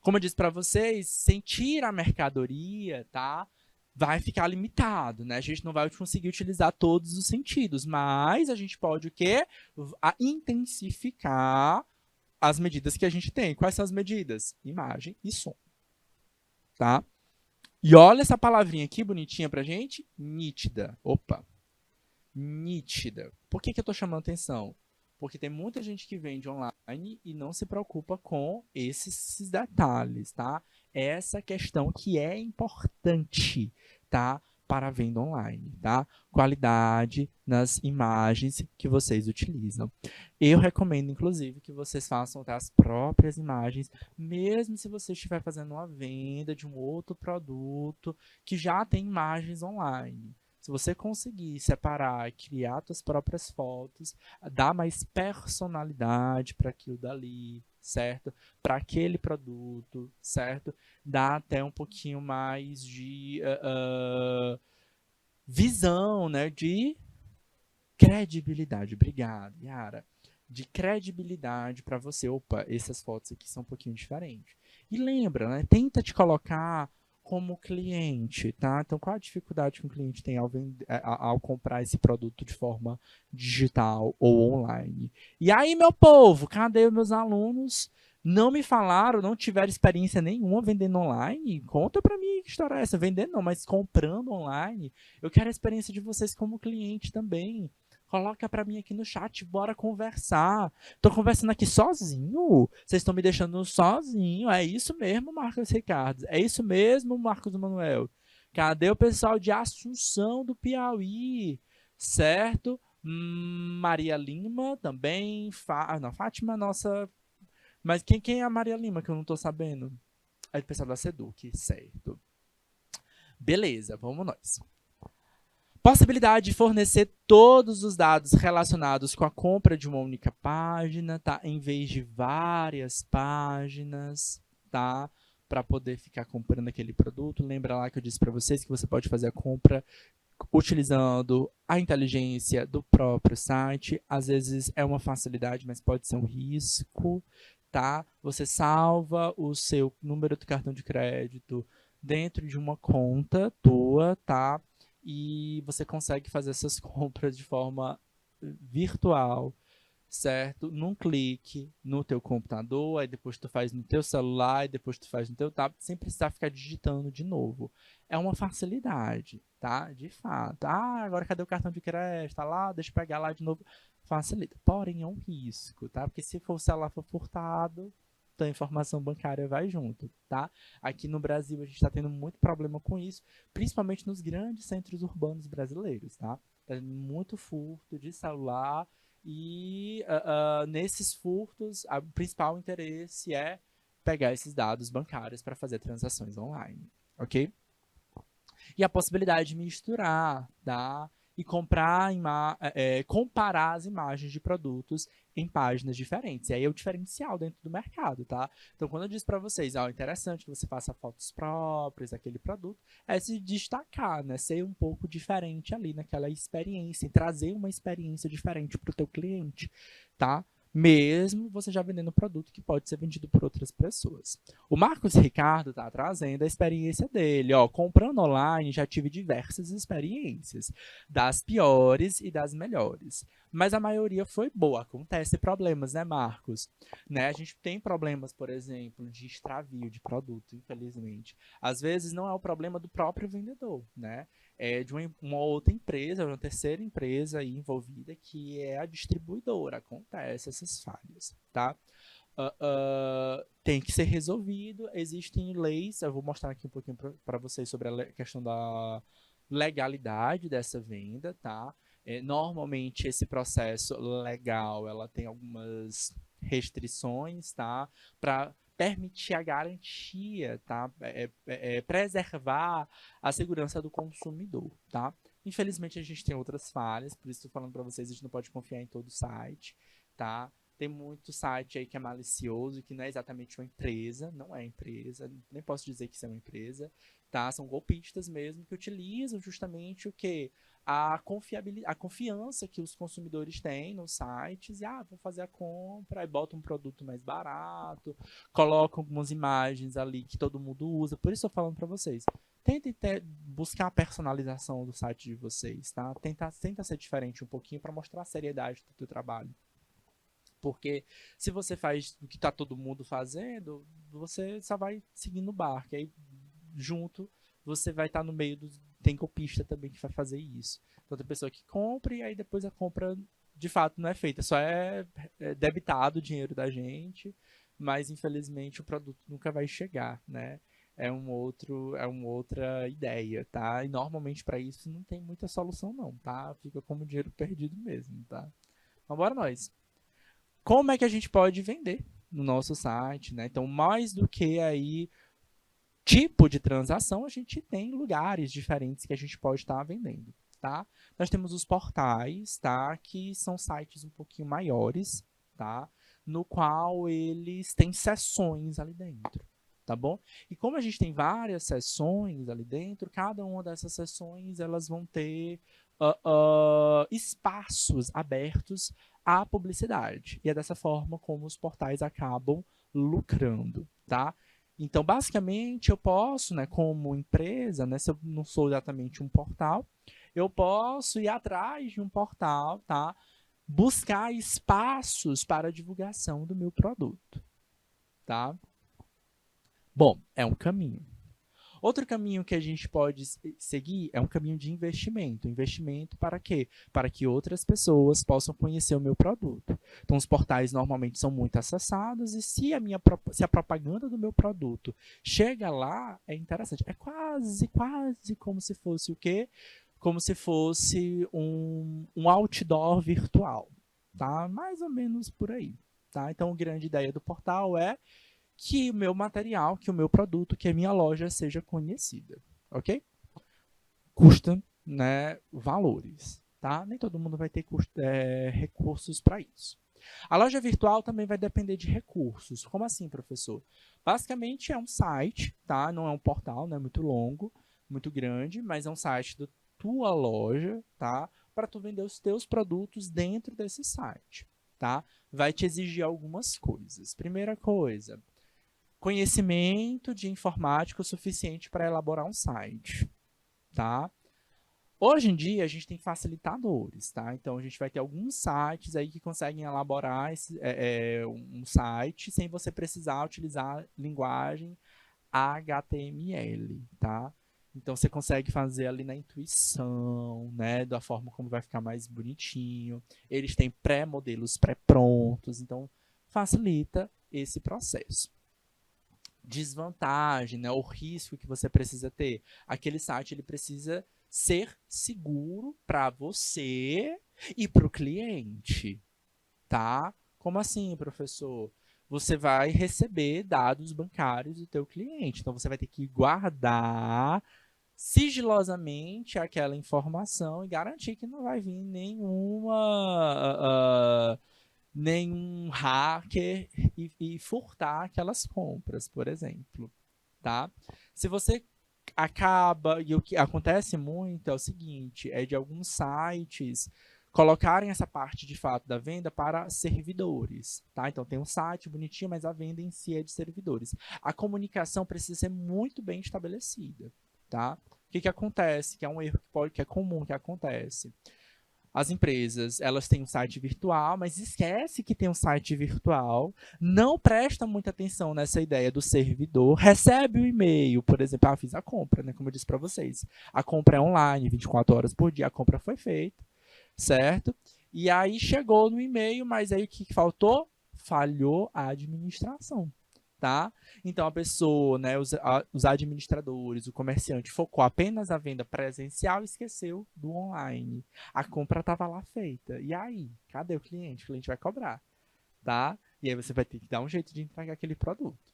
Como eu disse para vocês, sentir a mercadoria, tá? Vai ficar limitado, né? A gente não vai conseguir utilizar todos os sentidos, mas a gente pode o quê? Intensificar as medidas que a gente tem. Quais são as medidas? Imagem e som. tá? E olha essa palavrinha aqui bonitinha pra gente, nítida. Opa, nítida. Por que que eu tô chamando atenção? Porque tem muita gente que vende online e não se preocupa com esses detalhes, tá? Essa questão que é importante, tá? Para a venda online, tá? Qualidade nas imagens que vocês utilizam. Eu recomendo, inclusive, que vocês façam as próprias imagens, mesmo se você estiver fazendo uma venda de um outro produto que já tem imagens online. Se você conseguir separar, criar suas próprias fotos, dar mais personalidade para aquilo dali, certo? Para aquele produto, certo? Dá até um pouquinho mais de visão, né? De credibilidade. Obrigado, Yara. De credibilidade para você. Opa, essas fotos aqui são um pouquinho diferentes. E lembra, né? Tenta te colocar como cliente, tá? Então, qual a dificuldade que um cliente tem ao comprar esse produto de forma digital ou online? E aí, meu povo, cadê os meus alunos? Não me falaram, não tiveram experiência nenhuma vendendo online? Conta para mim que história é essa. Vendendo não, mas comprando online. Eu quero a experiência de vocês como cliente também. Coloca pra mim aqui no chat, bora conversar. Tô conversando aqui sozinho. Vocês estão me deixando sozinho. É isso mesmo, Marcos Ricardo. É isso mesmo, Marcos Manuel. Cadê o pessoal de Assunção do Piauí? Certo? Maria Lima também. Não, Fátima, nossa. Mas quem é a Maria Lima que eu não tô sabendo? É o pessoal da Seduc, certo. Beleza, vamos nós. Possibilidade de fornecer todos os dados relacionados com a compra de uma única página, tá? Em vez de várias páginas, tá? Para poder ficar comprando aquele produto. Lembra lá que eu disse para vocês que você pode fazer a compra utilizando a inteligência do próprio site. Às vezes é uma facilidade, mas pode ser um risco, tá? Você salva o seu número do cartão de crédito dentro de uma conta tua, tá? E você consegue fazer essas compras de forma virtual, certo? Num clique no teu computador, aí depois tu faz no teu celular, e depois tu faz no teu tablet, sem precisar ficar digitando de novo. É uma facilidade, tá? De fato. Ah, agora cadê o cartão de crédito? Tá lá, deixa eu pegar lá de novo. Facilita. Porém, é um risco, tá? Porque se for o celular for furtado, tua informação bancária vai junto, tá? Aqui no Brasil a gente está tendo muito problema com isso, principalmente nos grandes centros urbanos brasileiros, tá? Tá tendo muito furto de celular e nesses furtos o principal interesse é pegar esses dados bancários para fazer transações online, ok? E a possibilidade de misturar, tá? E comparar as imagens de produtos em páginas diferentes. E aí é o diferencial dentro do mercado, tá? Então, quando eu disse para vocês, ó, interessante que você faça fotos próprias daquele produto, é se destacar, né? Ser um pouco diferente ali naquela experiência, e trazer uma experiência diferente para o teu cliente, tá? Mesmo você já vendendo um produto que pode ser vendido por outras pessoas. O Marcos Ricardo está trazendo a experiência dele. Ó, comprando online, já tive diversas experiências, das piores e das melhores. Mas a maioria foi boa. Acontece problemas, né, Marcos? Né? A gente tem problemas, por exemplo, de extravio de produto, infelizmente. Às vezes não é o problema do próprio vendedor, né? É de uma outra empresa, uma terceira empresa aí envolvida, que é a distribuidora. Acontece essas falhas, tá? Tem que ser resolvido. Existem leis, eu vou mostrar aqui um pouquinho para vocês sobre a questão da legalidade dessa venda, tá? Normalmente esse processo legal, ela tem algumas restrições, tá? Para permitir a garantia, tá? Preservar a segurança do consumidor, tá? Infelizmente a gente tem outras falhas, por isso estou falando para vocês, a gente não pode confiar em todo o site, tá? Tem muito site aí que é malicioso, que não é exatamente uma empresa, não é empresa, nem posso dizer que isso é uma empresa, tá? São golpistas mesmo que utilizam justamente o que? A confiança que os consumidores têm nos sites, e vou fazer a compra, aí bota um produto mais barato, coloca algumas imagens ali que todo mundo usa, por isso eu estou falando para vocês. Tentem buscar a personalização do site de vocês, tá? Tenta ser diferente um pouquinho para mostrar a seriedade do teu trabalho. Porque se você faz o que está todo mundo fazendo, você só vai seguindo o barco. Aí junto, você vai estar no meio do... Tem copista também que vai fazer isso. Então tem pessoa que compra e aí depois a compra de fato não é feita. Só é debitado o dinheiro da gente, mas infelizmente o produto nunca vai chegar, né? É uma outra ideia, tá? E normalmente para isso não tem muita solução não, tá? Fica como dinheiro perdido mesmo, tá? Então bora nós. Como é que a gente pode vender no nosso site, né? Então, mais do que aí tipo de transação, a gente tem lugares diferentes que a gente pode estar vendendo, tá? Nós temos os portais, tá? Que são sites um pouquinho maiores, tá? No qual eles têm seções ali dentro, tá bom? E como a gente tem várias seções ali dentro, cada uma dessas seções, elas vão ter espaços abertos à publicidade. E é dessa forma como os portais acabam lucrando, tá? Então, basicamente, eu posso, né, como empresa, né, se eu não sou exatamente um portal, eu posso ir atrás de um portal, tá? Buscar espaços para a divulgação do meu produto, tá? Bom, é um caminho. Outro caminho que a gente pode seguir é um caminho de investimento. Investimento para quê? Para que outras pessoas possam conhecer o meu produto. Então, os portais normalmente são muito acessados e se a propaganda do meu produto chega lá, é interessante. É quase como se fosse o quê? Como se fosse um outdoor virtual. Tá? Mais ou menos por aí. Tá? Então, a grande ideia do portal é que o meu material, que o meu produto, que a minha loja seja conhecida, ok? Custa, né, valores, tá? Nem todo mundo vai ter recursos para isso. A loja virtual também vai depender de recursos. Como assim, professor? Basicamente é um site, tá? Não é um portal, não é muito longo, muito grande, mas é um site da tua loja, tá? Para tu vender os teus produtos dentro desse site, tá? Vai te exigir algumas coisas. Primeira coisa, conhecimento de informática o suficiente para elaborar um site, tá? Hoje em dia, a gente tem facilitadores, tá? Então, a gente vai ter alguns sites aí que conseguem elaborar um site sem você precisar utilizar linguagem HTML, tá? Então, você consegue fazer ali na intuição, né? Da forma como vai ficar mais bonitinho. Eles têm pré-modelos pré-prontos, então facilita esse processo. Desvantagem, né? O risco que você precisa ter. Aquele site ele precisa ser seguro para você e para o cliente, tá? Como assim, professor? Você vai receber dados bancários do teu cliente, então você vai ter que guardar sigilosamente aquela informação e garantir que não vai vir nenhum hacker e furtar aquelas compras, por exemplo, tá? Se você acaba, e o que acontece muito é o seguinte, é de alguns sites colocarem essa parte de fato da venda para servidores, tá? Então tem um site bonitinho, mas a venda em si é de servidores. A comunicação precisa ser muito bem estabelecida, tá? O que acontece? Que é um erro que é comum que acontece. As empresas, elas têm um site virtual, mas esquece que tem um site virtual, não presta muita atenção nessa ideia do servidor, recebe o e-mail, por exemplo, fiz a compra, né, como eu disse para vocês. A compra é online, 24 horas por dia, a compra foi feita, certo? E aí chegou no e-mail, mas aí o que faltou? Falhou a administração. Tá? Então a pessoa, né, os administradores, o comerciante focou apenas na venda presencial e esqueceu do online. A compra estava lá feita. E aí, cadê o cliente? O cliente vai cobrar, tá? E aí você vai ter que dar um jeito de entregar aquele produto,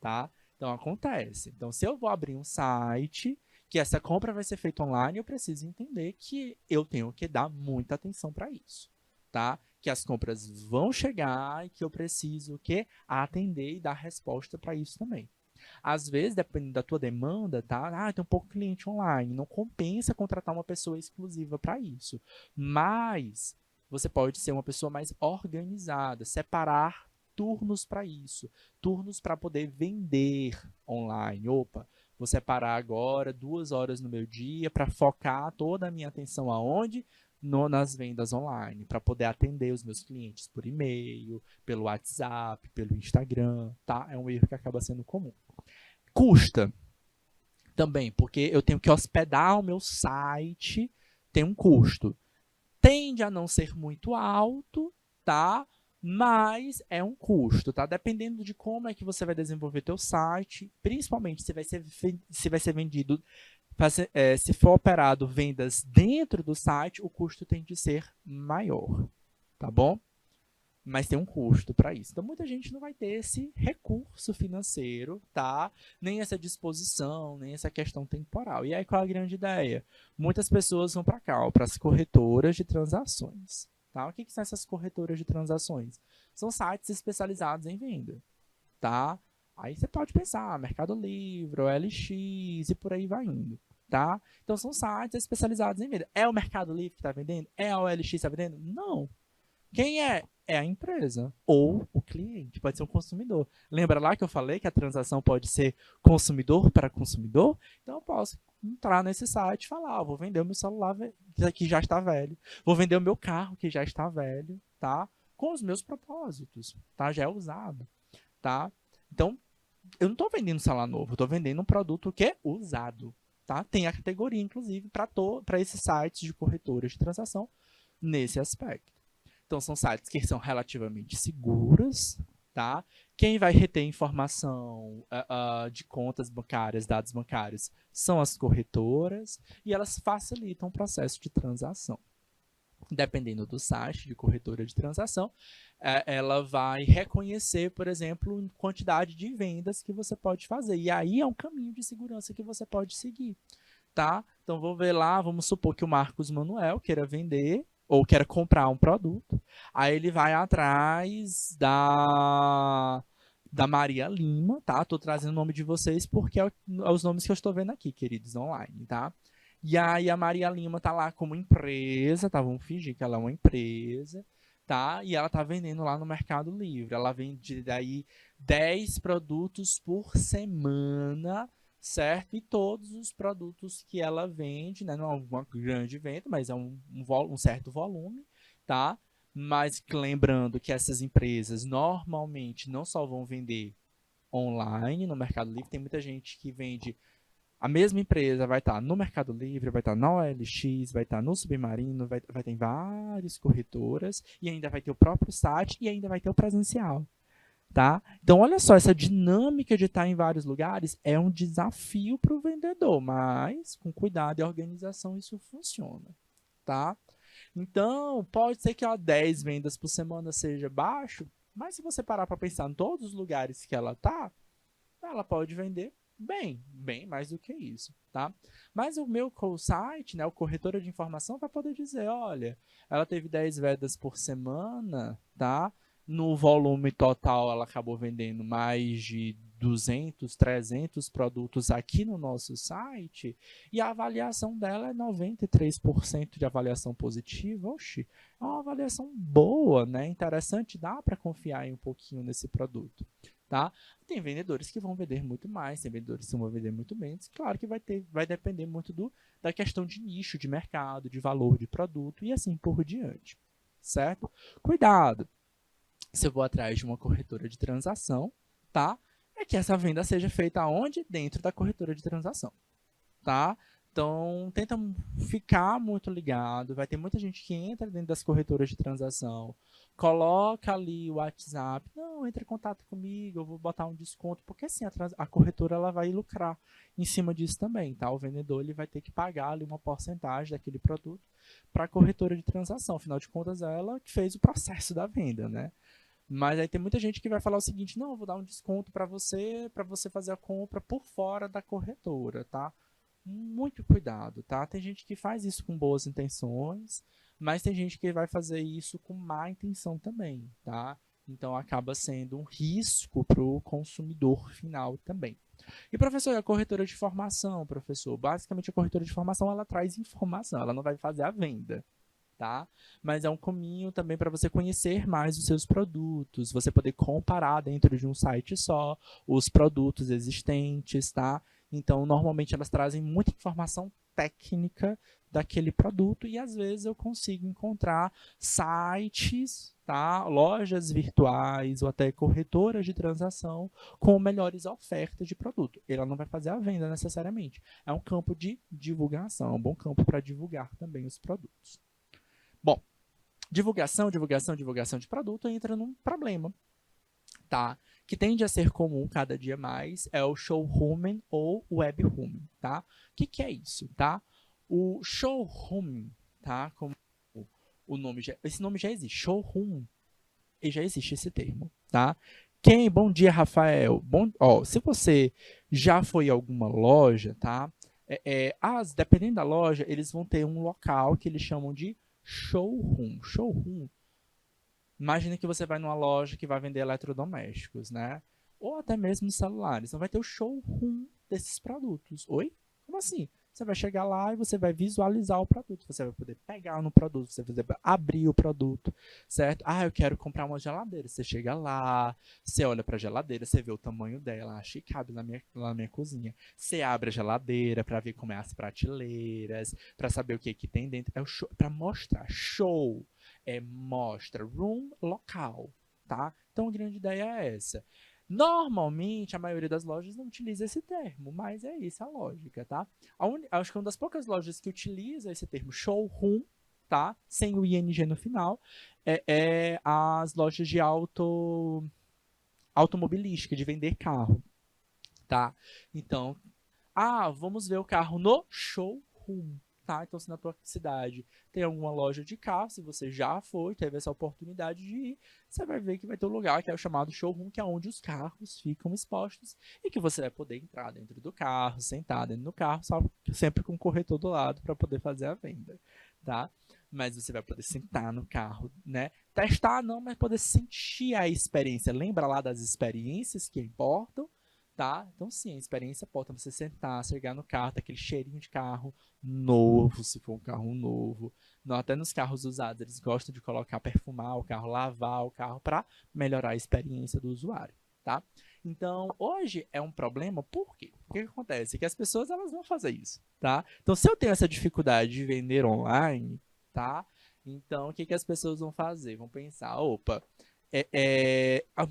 tá? Então acontece. Então se eu vou abrir um site que essa compra vai ser feita online, eu preciso entender que eu tenho que dar muita atenção para isso, tá? Que as compras vão chegar e que eu preciso que atender e dar resposta para isso também. Às vezes, dependendo da tua demanda, tá? Tem um pouco cliente online, não compensa contratar uma pessoa exclusiva para isso. Mas você pode ser uma pessoa mais organizada, separar turnos para isso, turnos para poder vender online. Opa, vou separar agora 2 horas no meu dia para focar toda a minha atenção aonde? Nas vendas online, para poder atender os meus clientes por e-mail, pelo WhatsApp, pelo Instagram, tá? É um erro que acaba sendo comum. Custa. Também, porque eu tenho que hospedar o meu site, tem um custo. Tende a não ser muito alto, tá? Mas é um custo, tá? Dependendo de como é que você vai desenvolver teu site, principalmente se vai ser vendido, se for operado vendas dentro do site, o custo tem de ser maior, tá bom? Mas tem um custo para isso. Então, muita gente não vai ter esse recurso financeiro, tá? Nem essa disposição, nem essa questão temporal. E aí, qual é a grande ideia? Muitas pessoas vão para cá, para as corretoras de transações. Tá? O que são essas corretoras de transações? São sites especializados em venda, tá? Aí você pode pensar, Mercado Livre, OLX e por aí vai indo, tá? Então, são sites especializados em venda. É o Mercado Livre que está vendendo? É a OLX que está vendendo? Não. Quem é? É a empresa ou o cliente, pode ser um consumidor. Lembra lá que eu falei que a transação pode ser consumidor para consumidor? Então eu posso entrar nesse site e falar, vou vender o meu celular que já está velho, vou vender o meu carro que já está velho, tá? Com os meus propósitos, tá? Já é usado, tá? Então, eu não estou vendendo celular novo, eu estou vendendo um produto que é usado, tá? Tem a categoria, inclusive, para esses sites de corretoras de transação nesse aspecto. Então, são sites que são relativamente seguros, tá? Quem vai reter informação de contas bancárias, dados bancários, são as corretoras e elas facilitam o processo de transação. Dependendo do site de corretora de transação, ela vai reconhecer, por exemplo, quantidade de vendas que você pode fazer. E aí é um caminho de segurança que você pode seguir, tá? Então, vou ver lá, vamos supor que o Marcos Manuel queira vender ou quer comprar um produto, aí ele vai atrás da Maria Lima, tá? Tô trazendo o nome de vocês porque é os nomes que eu estou vendo aqui, queridos, online, tá? E aí a Maria Lima tá lá como empresa, tá? Vamos fingir que ela é uma empresa, tá? E ela tá vendendo lá no Mercado Livre. Ela vende daí 10 produtos por semana, certo? E todos os produtos que ela vende, né? Não é uma grande venda, mas é um certo volume, tá? Mas lembrando que essas empresas normalmente não só vão vender online no Mercado Livre, tem muita gente que vende. A mesma empresa vai estar no Mercado Livre, vai estar na OLX, vai estar no Submarino, vai ter em várias corretoras e ainda vai ter o próprio site e ainda vai ter o presencial. Tá? Então, olha só, essa dinâmica de estar em vários lugares é um desafio para o vendedor, mas com cuidado e organização isso funciona. Tá? Então, pode ser que 10 vendas por semana seja baixo, mas se você parar para pensar em todos os lugares que ela está, ela pode vender bem mais do que isso, tá? Mas o meu site, né, o corretora de informação, vai poder dizer, olha, ela teve 10 vendas por semana, tá? No volume total, ela acabou vendendo mais de 200, 300 produtos aqui no nosso site e a avaliação dela é 93% de avaliação positiva. Oxi, é uma avaliação boa, né? Interessante, dá para confiar um pouquinho nesse produto. Tá? Tem vendedores que vão vender muito mais, tem vendedores que vão vender muito menos. Claro que vai depender muito da questão de nicho, de mercado, de valor de produto e assim por diante. Certo? Cuidado! Se eu vou atrás de uma corretora de transação, tá? É que essa venda seja feita aonde? Dentro da corretora de transação. Tá? Então, tenta ficar muito ligado. Vai ter muita gente que entra dentro das corretoras de transação, coloca ali o WhatsApp. Não, entre em contato comigo, eu vou botar um desconto. Porque assim, a corretora ela vai lucrar em cima disso também. Tá? O vendedor ele vai ter que pagar ali uma porcentagem daquele produto para a corretora de transação. Afinal de contas, ela que fez o processo da venda, né? Mas aí tem muita gente que vai falar o seguinte, não, eu vou dar um desconto para você fazer a compra por fora da corretora, tá? Muito cuidado, tá? Tem gente que faz isso com boas intenções, mas tem gente que vai fazer isso com má intenção também, tá? Então acaba sendo um risco para o consumidor final também. E professor, a corretora de formação, professor? Basicamente a corretora de formação ela traz informação, ela não vai fazer a venda. Tá? Mas é um caminho também para você conhecer mais os seus produtos, você poder comparar dentro de um site só os produtos existentes, tá? Então, normalmente elas trazem muita informação técnica daquele produto e às vezes eu consigo encontrar sites, tá? Lojas virtuais ou até corretoras de transação com melhores ofertas de produto. Ela não vai fazer a venda necessariamente. É um campo de divulgação, é um bom campo para divulgar também os produtos. Bom, divulgação de produto entra num problema, tá? Que tende a ser comum cada dia mais, é o showrooming ou webrooming, tá? O que é isso, tá? O showrooming, tá? Como o nome esse nome já existe, showroom, e já existe esse termo, tá? Bom dia, Rafael. Se você já foi a alguma loja, tá? Dependendo da loja, eles vão ter um local que eles chamam de showroom. Showroom. Imagina que você vai numa loja que vai vender eletrodomésticos, né? Ou até mesmo celulares. Então vai ter o showroom desses produtos. Oi? Como assim? Você vai chegar lá e você vai visualizar o produto. Você vai poder pegar no produto, você vai poder abrir o produto, certo? Ah, eu quero comprar uma geladeira. Você chega lá, você olha para a geladeira, você vê o tamanho dela, acha que cabe na minha cozinha. Você abre a geladeira para ver como é as prateleiras, para saber o que tem dentro. É o show, para mostrar. Show mostra. Room, local, tá? Então a grande ideia é essa. Normalmente, a maioria das lojas não utiliza esse termo, mas é essa a lógica, tá? Acho que uma das poucas lojas que utiliza esse termo showroom, tá? Sem o ing no final, é as lojas de automobilística, de vender carro, tá? Então, vamos ver o carro no showroom. Tá? Então, se na tua cidade tem alguma loja de carro, se você já foi, teve essa oportunidade de ir, você vai ver que vai ter um lugar que é o chamado showroom, que é onde os carros ficam expostos e que você vai poder entrar dentro do carro, sentar dentro do carro, sempre com o corretor do lado para poder fazer a venda, tá? Mas você vai poder sentar no carro, né? Testar não, mas poder sentir a experiência. Lembra lá das experiências que importam? Tá? Então, sim, a experiência pode você sentar, chegar no carro, ter aquele cheirinho de carro novo, se for um carro novo. Não, até nos carros usados, eles gostam de colocar, perfumar o carro, lavar o carro para melhorar a experiência do usuário, tá? Então, hoje é um problema, por quê? O que acontece? Que as pessoas elas vão fazer isso, tá? Então, se eu tenho essa dificuldade de vender online, tá? Então, o que as pessoas vão fazer? Vão pensar, opa,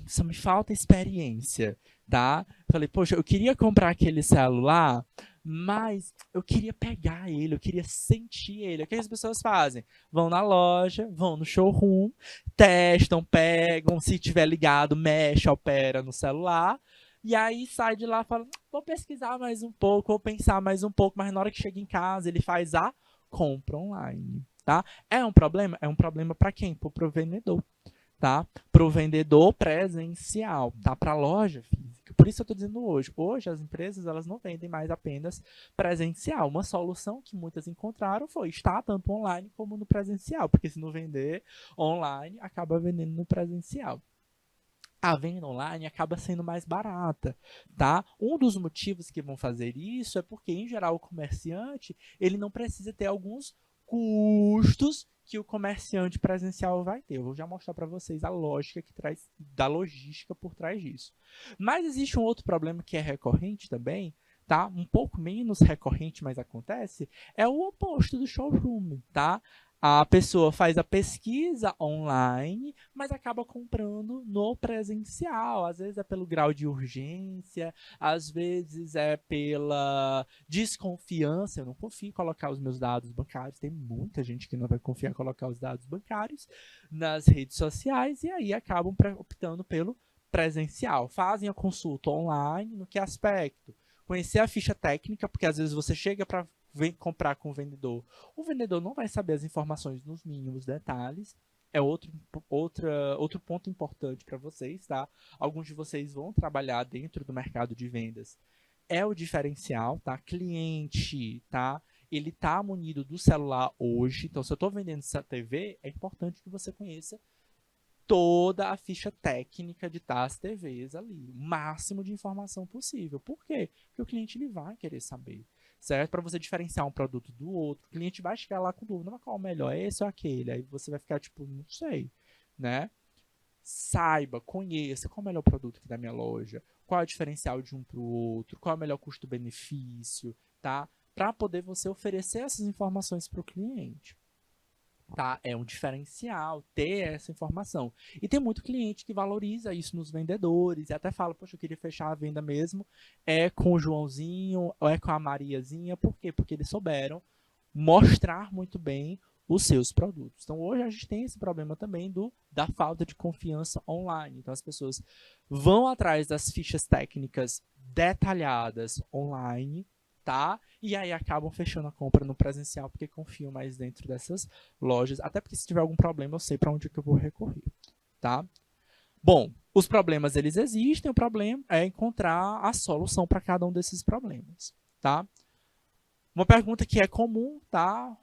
só me falta experiência, tá? Falei, poxa, eu queria comprar aquele celular, mas eu queria pegar ele, eu queria sentir ele. O que as pessoas fazem? Vão na loja, vão no showroom, testam, pegam, se tiver ligado, mexe, opera no celular, e aí sai de lá e fala, vou pesquisar mais um pouco, vou pensar mais um pouco, mas na hora que chega em casa, ele faz a compra online, tá? É um problema? É um problema para quem? Para o vendedor. Tá? Para o vendedor presencial, tá? Para a loja física. Por isso eu estou dizendo hoje. Hoje as empresas elas não vendem mais apenas presencial. Uma solução que muitas encontraram foi estar tanto online como no presencial, porque se não vender online, acaba vendendo no presencial. A venda online acaba sendo mais barata, tá? Um dos motivos que vão fazer isso é porque, em geral, o comerciante ele não precisa ter alguns custos que o comerciante presencial vai ter. Eu vou já mostrar para vocês a lógica que traz da logística por trás disso. Mas existe um outro problema que é recorrente também, tá? Um pouco menos recorrente, mas acontece, é o oposto do showroom, tá? A pessoa faz a pesquisa online, mas acaba comprando no presencial. Às vezes é pelo grau de urgência, às vezes é pela desconfiança. Eu não confio em colocar os meus dados bancários. Tem muita gente que não vai confiar em colocar os dados bancários nas redes sociais e aí acabam optando pelo presencial. Fazem a consulta online, no que aspecto? Conhecer a ficha técnica, porque às vezes você chega para comprar com o vendedor não vai saber as informações nos mínimos detalhes. É outro ponto importante para vocês, tá? Alguns de vocês vão trabalhar dentro do mercado de vendas. É o diferencial, tá? Cliente, tá? Ele tá munido do celular hoje. Então, se eu estou vendendo essa TV, é importante que você conheça toda a ficha técnica de as TVs ali, o máximo de informação possível. Por quê? Porque o cliente ele vai querer saber, certo? Para você diferenciar um produto do outro, o cliente vai chegar lá com dúvida, mas qual é o melhor, é esse ou aquele? Aí você vai ficar tipo, não sei, né? Saiba, conheça qual é o melhor produto aqui da minha loja, qual é o diferencial de um para o outro, qual é o melhor custo-benefício, tá? para poder você oferecer essas informações para o cliente. Tá? É um diferencial ter essa informação. E tem muito cliente que valoriza isso nos vendedores e até fala, poxa, eu queria fechar a venda mesmo, é com o Joãozinho ou é com a Mariazinha. Por quê? Porque eles souberam mostrar muito bem os seus produtos. Então, hoje a gente tem esse problema também da falta de confiança online. Então, as pessoas vão atrás das fichas técnicas detalhadas online, tá? E aí acabam fechando a compra no presencial porque confiam mais dentro dessas lojas. Até porque se tiver algum problema, eu sei para onde que eu vou recorrer, tá? Bom, os problemas eles existem, o problema é encontrar a solução para cada um desses problemas, tá? Uma pergunta que é comum, tá?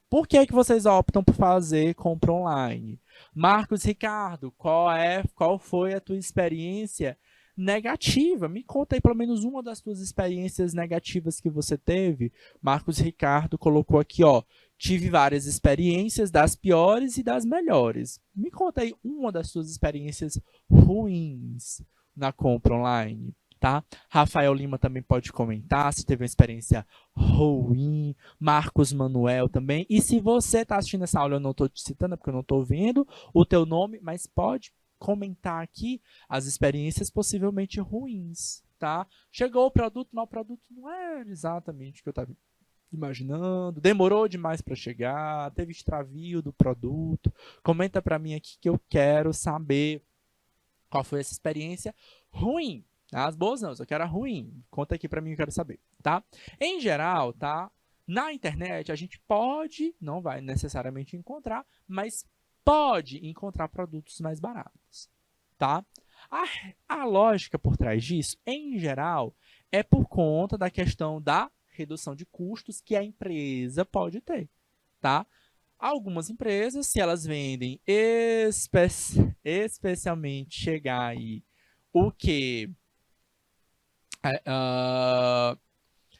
Por que vocês optam por fazer compra online? Marcos Ricardo, qual foi a tua experiência negativa? Me conta aí pelo menos uma das tuas experiências negativas que você teve. Marcos Ricardo colocou aqui, ó, tive várias experiências, das piores e das melhores. Me conta aí uma das tuas experiências ruins na compra online. Tá? Rafael Lima também pode comentar se teve uma experiência ruim. Marcos Manuel também. E se você está assistindo essa aula, eu não estou te citando, porque eu não estou vendo o teu nome, mas pode comentar aqui as experiências possivelmente ruins, tá? Chegou o produto, mas o produto não era exatamente o que eu estava imaginando, demorou demais para chegar, teve extravio do produto. Comenta para mim aqui que eu quero saber qual foi essa experiência ruim. As boas não, eu quero a ruim. Conta aqui para mim que eu quero saber, tá? Em geral, tá? Na internet a gente pode, não vai necessariamente encontrar, mas pode encontrar produtos mais baratos, tá? A lógica por trás disso, em geral, é por conta da questão da redução de custos que a empresa pode ter, tá? Algumas empresas, se elas vendem especialmente chegar aí o que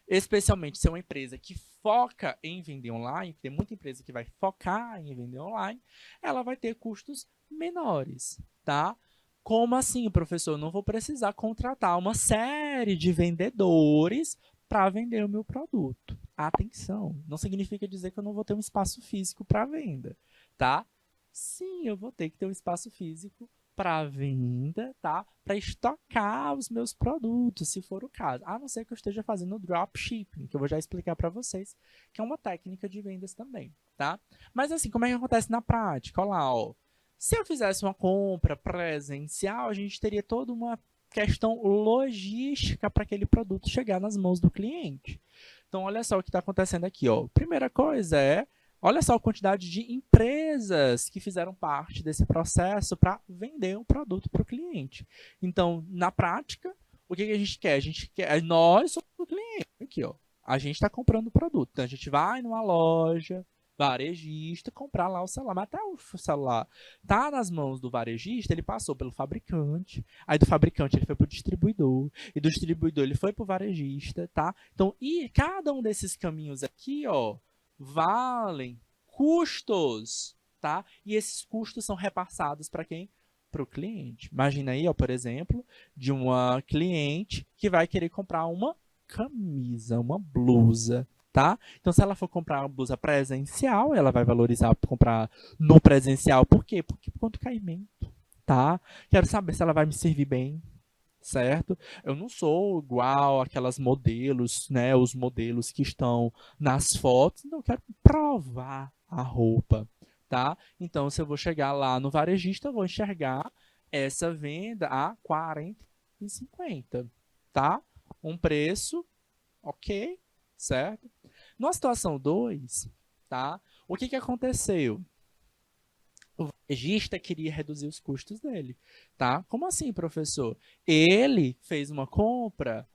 especialmente ser uma empresa que foca em vender online, tem muita empresa que vai focar em vender online, ela vai ter custos menores, tá? Como assim, professor? Eu não vou precisar contratar uma série de vendedores para vender o meu produto. Atenção, não significa dizer que eu não vou ter um espaço físico para venda, tá? Sim, eu vou ter que ter um espaço físico para venda, tá? Para estocar os meus produtos, se for o caso. A não ser que eu esteja fazendo dropshipping, que eu vou já explicar para vocês, que é uma técnica de vendas também, tá? Mas assim, como é que acontece na prática? Olha lá, ó. Se eu fizesse uma compra presencial, a gente teria toda uma questão logística para aquele produto chegar nas mãos do cliente. Então, olha só o que está acontecendo aqui, ó. Primeira coisa é, olha só a quantidade de empresas que fizeram parte desse processo para vender um produto para o cliente. Então, na prática, o que a gente quer? A gente quer, nós somos o cliente aqui, ó. A gente está comprando o produto. Então, a gente vai numa loja varejista comprar lá o celular. Mas até o celular tá nas mãos do varejista, ele passou pelo fabricante, aí do fabricante ele foi para o distribuidor, e do distribuidor ele foi para o varejista, tá? Então, e cada um desses caminhos aqui, ó, valem custos, tá? E esses custos são repassados para quem? Para o cliente. Imagina aí, ó, por exemplo, de uma cliente que vai querer comprar uma camisa, uma blusa, tá? Então, se ela for comprar uma blusa presencial, ela vai valorizar comprar no presencial. Por quê? Porque por conta do caimento, tá? Quero saber se ela vai me servir bem, certo? Eu não sou igual aquelas modelos, né? Os modelos que estão nas fotos. Não, eu quero provar a roupa, tá? Então, se eu vou chegar lá no varejista, eu vou enxergar essa venda a 40 e 50, tá? Um preço, ok, certo? Na situação 2, tá? O que aconteceu? O varejista queria reduzir os custos dele, tá? Como assim, professor? Ele fez uma compra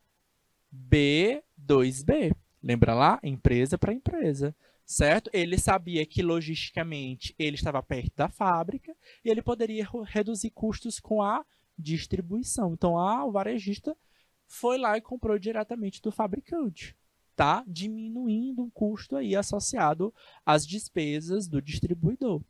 B2B. Lembra lá? Empresa para empresa, certo? Ele sabia que logisticamente ele estava perto da fábrica e ele poderia reduzir custos com a distribuição. Então, o varejista foi lá e comprou diretamente do fabricante, tá? Diminuindo um custo aí associado às despesas do distribuidor.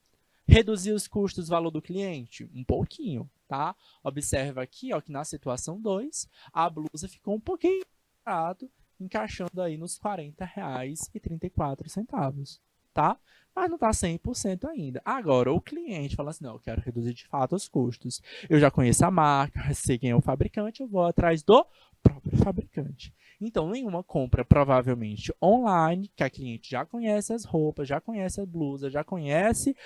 Reduzir os custos, valor do cliente? Um pouquinho, tá? Observa aqui, ó, que na situação 2, a blusa ficou um pouquinho barato encaixando aí nos R$ 40,34, tá? Mas não está 100% ainda. Agora, o cliente fala assim, não, eu quero reduzir de fato os custos. Eu já conheço a marca, sei quem é o fabricante, eu vou atrás do próprio fabricante. Então, nenhuma compra provavelmente online, que a cliente já conhece as roupas, já conhece a blusa, já conhece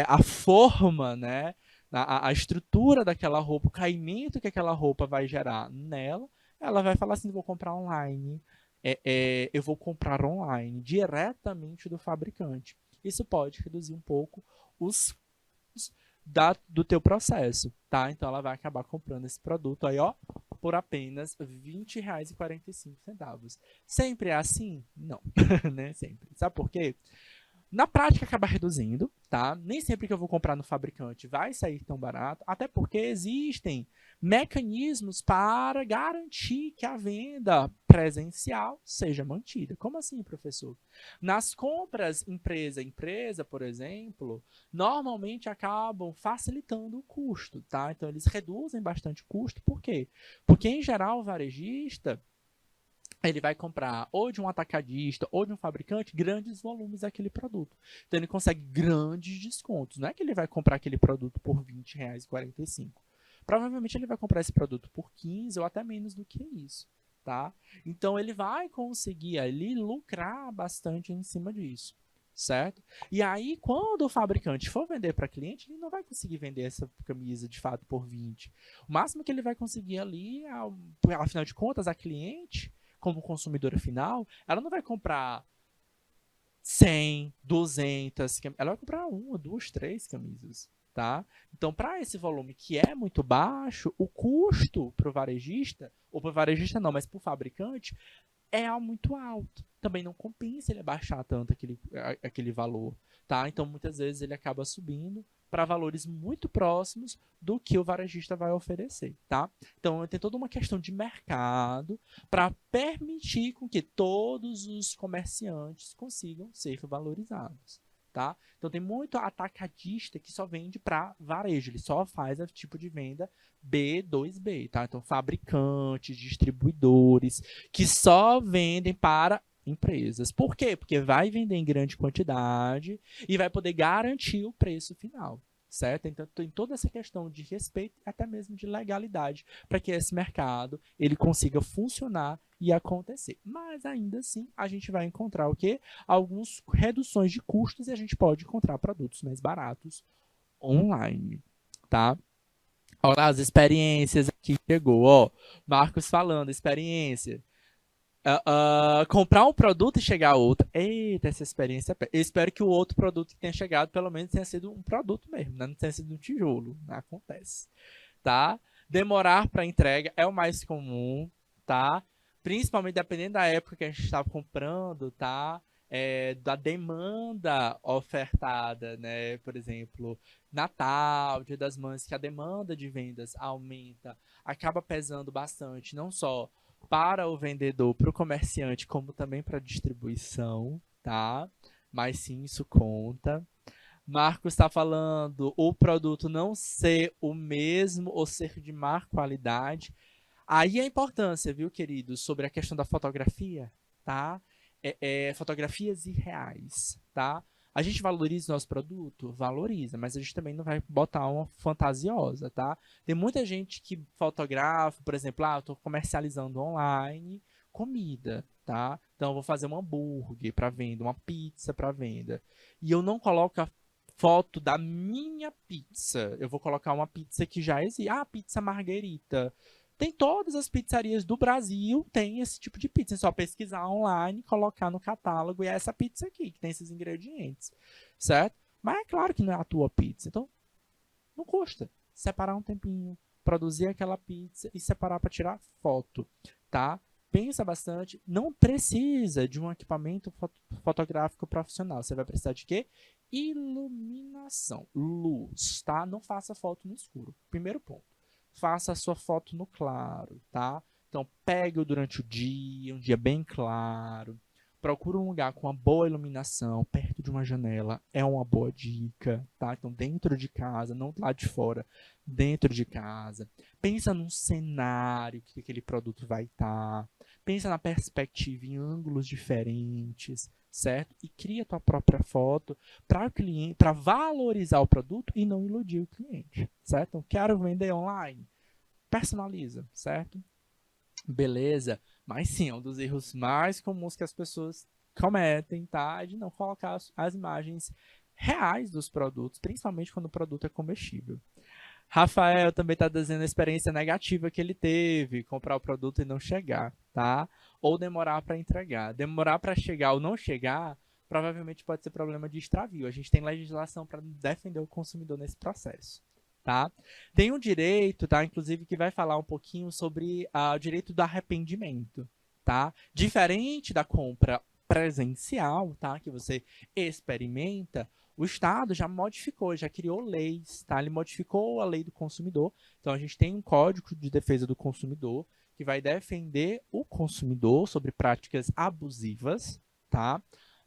a forma, né? A estrutura daquela roupa, o caimento que aquela roupa vai gerar nela, ela vai falar assim, vou comprar online, eu vou comprar online, diretamente do fabricante. Isso pode reduzir um pouco os do teu processo, tá? Então ela vai acabar comprando esse produto aí, ó, por apenas R$ 20,45. Sempre é assim? Não, né? Sempre. Sabe por quê? Na prática acaba reduzindo, tá? Nem sempre que eu vou comprar no fabricante vai sair tão barato, até porque existem mecanismos para garantir que a venda presencial seja mantida. Como assim, professor? Nas compras empresa a empresa, por exemplo, normalmente acabam facilitando o custo, tá? Então eles reduzem bastante o custo, por quê? Porque em geral o varejista ele vai comprar ou de um atacadista ou de um fabricante grandes volumes daquele produto. Então ele consegue grandes descontos. Não é que ele vai comprar aquele produto por R$ 20,45. Provavelmente ele vai comprar esse produto por 15 ou até menos do que isso, tá? Então ele vai conseguir ali lucrar bastante em cima disso, certo? E aí quando o fabricante for vender para cliente, ele não vai conseguir vender essa camisa de fato por 20. O máximo que ele vai conseguir ali, afinal de contas, a cliente como consumidora final, ela não vai comprar 100, 200, ela vai comprar uma, duas, três camisas, tá? Então, para esse volume que é muito baixo, o custo para o varejista, ou para o varejista não, mas para o fabricante, é muito alto. Também não compensa ele abaixar tanto aquele valor, tá? Então, muitas vezes ele acaba subindo para valores muito próximos do que o varejista vai oferecer, tá? Então, tem toda uma questão de mercado para permitir com que todos os comerciantes consigam ser valorizados, tá? Então, tem muito atacadista que só vende para varejo, ele só faz o tipo de venda B2B, tá? Então, fabricantes, distribuidores, que só vendem para empresas. Por quê? Porque vai vender em grande quantidade e vai poder garantir o preço final, certo? Então tem toda essa questão de respeito, até mesmo de legalidade, para que esse mercado ele consiga funcionar e acontecer. Mas ainda assim, a gente vai encontrar o quê? Algumas reduções de custos e a gente pode encontrar produtos mais baratos online, tá? Olha as experiências aqui chegou, ó. Marcos falando, experiência. Comprar um produto e chegar a outro. Eita, essa experiência. Eu espero que o outro produto que tenha chegado, pelo menos, tenha sido um produto mesmo, né? Não tenha sido um tijolo. Né? Acontece. Tá? Demorar para entrega é o mais comum, tá? Principalmente dependendo da época que a gente estava comprando, tá? Da demanda ofertada, né? Por exemplo, Natal, Dia das Mães, que a demanda de vendas aumenta, acaba pesando bastante, não só para o vendedor, para o comerciante, como também para a distribuição, tá? Mas sim, isso conta. Marcos está falando o produto não ser o mesmo ou ser de má qualidade. Aí a importância, viu, queridos, sobre a questão da fotografia, tá? Fotografias irreais, tá? A gente valoriza o nosso produto? Valoriza, mas a gente também não vai botar uma fantasiosa, tá? Tem muita gente que fotografa, por exemplo, eu estou comercializando online comida, tá? Então eu vou fazer um hambúrguer para venda, uma pizza para venda. E eu não coloco a foto da minha pizza. Eu vou colocar uma pizza que já existe. Pizza marguerita. Tem todas as pizzarias do Brasil, tem esse tipo de pizza. É só pesquisar online, colocar no catálogo e é essa pizza aqui, que tem esses ingredientes, certo? Mas é claro que não é a tua pizza. Então, não custa separar um tempinho, produzir aquela pizza e separar para tirar foto, tá? Pensa bastante. Não precisa de um equipamento fotográfico profissional. Você vai precisar de quê? Iluminação, luz, tá? Não faça foto no escuro. Primeiro ponto. Faça a sua foto no claro, tá? Então, pegue-o durante o dia, um dia bem claro. Procure um lugar com uma boa iluminação, perto de uma janela, é uma boa dica, tá? Então, dentro de casa, não lá de fora, dentro de casa. Pensa num cenário que aquele produto vai estar. pensa na perspectiva em ângulos diferentes, certo? E cria tua própria foto para o cliente, para valorizar o produto e não iludir o cliente, certo? Então, quero vender online, personaliza, certo? Beleza, mas sim, é um dos erros mais comuns que as pessoas cometem, tá? De não colocar as imagens reais dos produtos, principalmente quando o produto é comestível. Rafael também está dizendo a experiência negativa que ele teve, comprar o produto e não chegar, tá? Ou demorar para entregar. Demorar para chegar ou não chegar, provavelmente pode ser problema de extravio. A gente tem legislação para defender o consumidor nesse processo, tá? Tem um direito, tá? Inclusive que vai falar um pouquinho sobre o direito do arrependimento, tá? Diferente da compra presencial, tá? Que você experimenta, o Estado já modificou, já criou leis, tá? Ele modificou a lei do consumidor. Então, a gente tem um Código de Defesa do Consumidor que vai defender o consumidor sobre práticas abusivas, tá?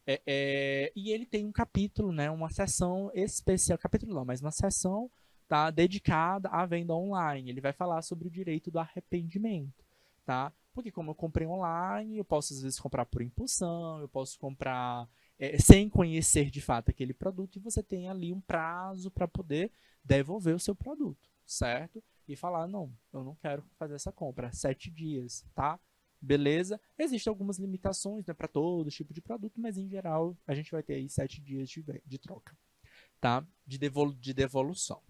E ele tem um capítulo, né? Uma seção especial, capítulo não, mas uma seção, tá? Dedicada à venda online. Ele vai falar sobre o direito do arrependimento, tá? Porque como eu comprei online, eu posso às vezes comprar por impulsão, eu posso comprar sem conhecer de fato aquele produto, e você tem ali um prazo para poder devolver o seu produto, certo? E falar, não, eu não quero fazer essa compra, 7 dias, tá? Beleza? Existem algumas limitações, né, para todo tipo de produto, mas em geral a gente vai ter aí 7 dias de troca, tá? De devolução.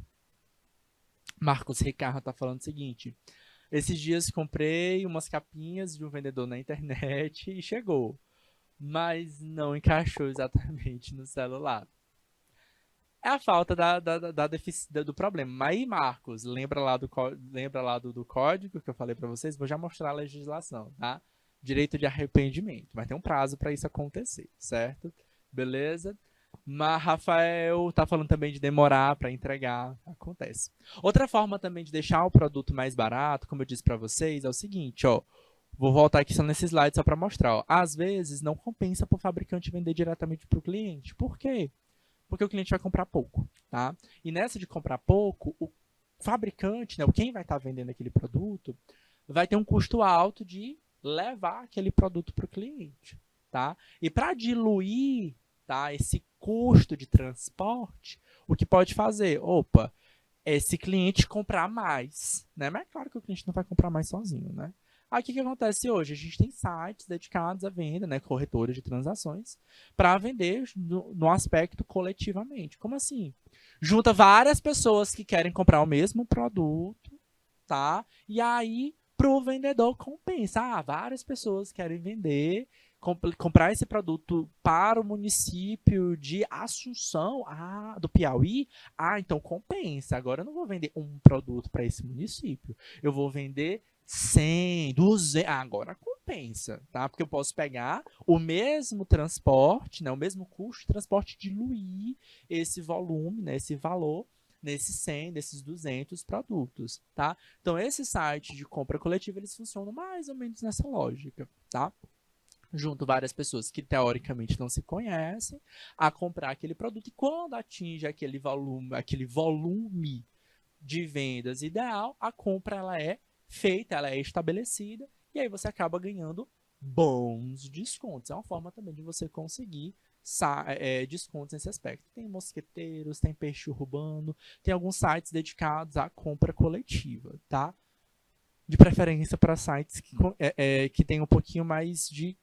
Marcos Ricardo tá falando o seguinte: esses dias comprei umas capinhas de um vendedor na internet e chegou, mas não encaixou exatamente no celular. É a falta do problema. Mas aí, Marcos, lembra lá do código que eu falei para vocês? Vou já mostrar a legislação, tá? Direito de arrependimento. Mas tem um prazo para isso acontecer, certo? Beleza? Mas Rafael tá falando também de demorar para entregar. Acontece. Outra forma também de deixar o produto mais barato, como eu disse para vocês, é o seguinte, ó. Vou voltar aqui só nesse slide só para mostrar. Ó. Às vezes não compensa para o fabricante vender diretamente para o cliente. Por quê? Porque o cliente vai comprar pouco, tá? E nessa de comprar pouco, o fabricante, né, quem vai estar vendendo aquele produto, vai ter um custo alto de levar aquele produto para o cliente, tá? E para diluir, tá, esse custo de transporte, o que pode fazer? Opa, esse cliente comprar mais, né? Mas é claro que o cliente não vai comprar mais sozinho, né? Aí o que acontece hoje? A gente tem sites dedicados à venda, né, corretores de transações, para vender no aspecto coletivamente. Como assim? Junta várias pessoas que querem comprar o mesmo produto, tá? E aí, para o vendedor compensa. Várias pessoas querem vender, comprar esse produto para o município de Assunção, do Piauí. Então compensa. Agora eu não vou vender um produto para esse município. Eu vou vender 100, 200. Agora compensa, tá? Porque eu posso pegar o mesmo transporte, né, o mesmo custo de transporte, diluir esse volume, né, esse valor nesses 100, desses 200 produtos, tá? Então, esses sites de compra coletiva, eles funcionam mais ou menos nessa lógica, tá? Junto várias pessoas que teoricamente não se conhecem a comprar aquele produto, e quando atinge aquele volume de vendas ideal, a compra ela é feita, ela é estabelecida, e aí você acaba ganhando bons descontos. É uma forma também de você conseguir descontos nesse aspecto. Tem mosqueteiros, tem peixe urbano, tem alguns sites dedicados à compra coletiva, tá? De preferência para sites que tem um pouquinho mais de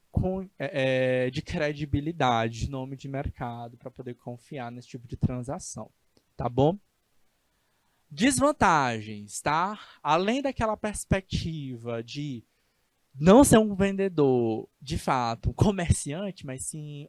credibilidade, nome de mercado, para poder confiar nesse tipo de transação, tá bom? Desvantagens, tá? Além daquela perspectiva de não ser um vendedor, de fato, um comerciante, mas sim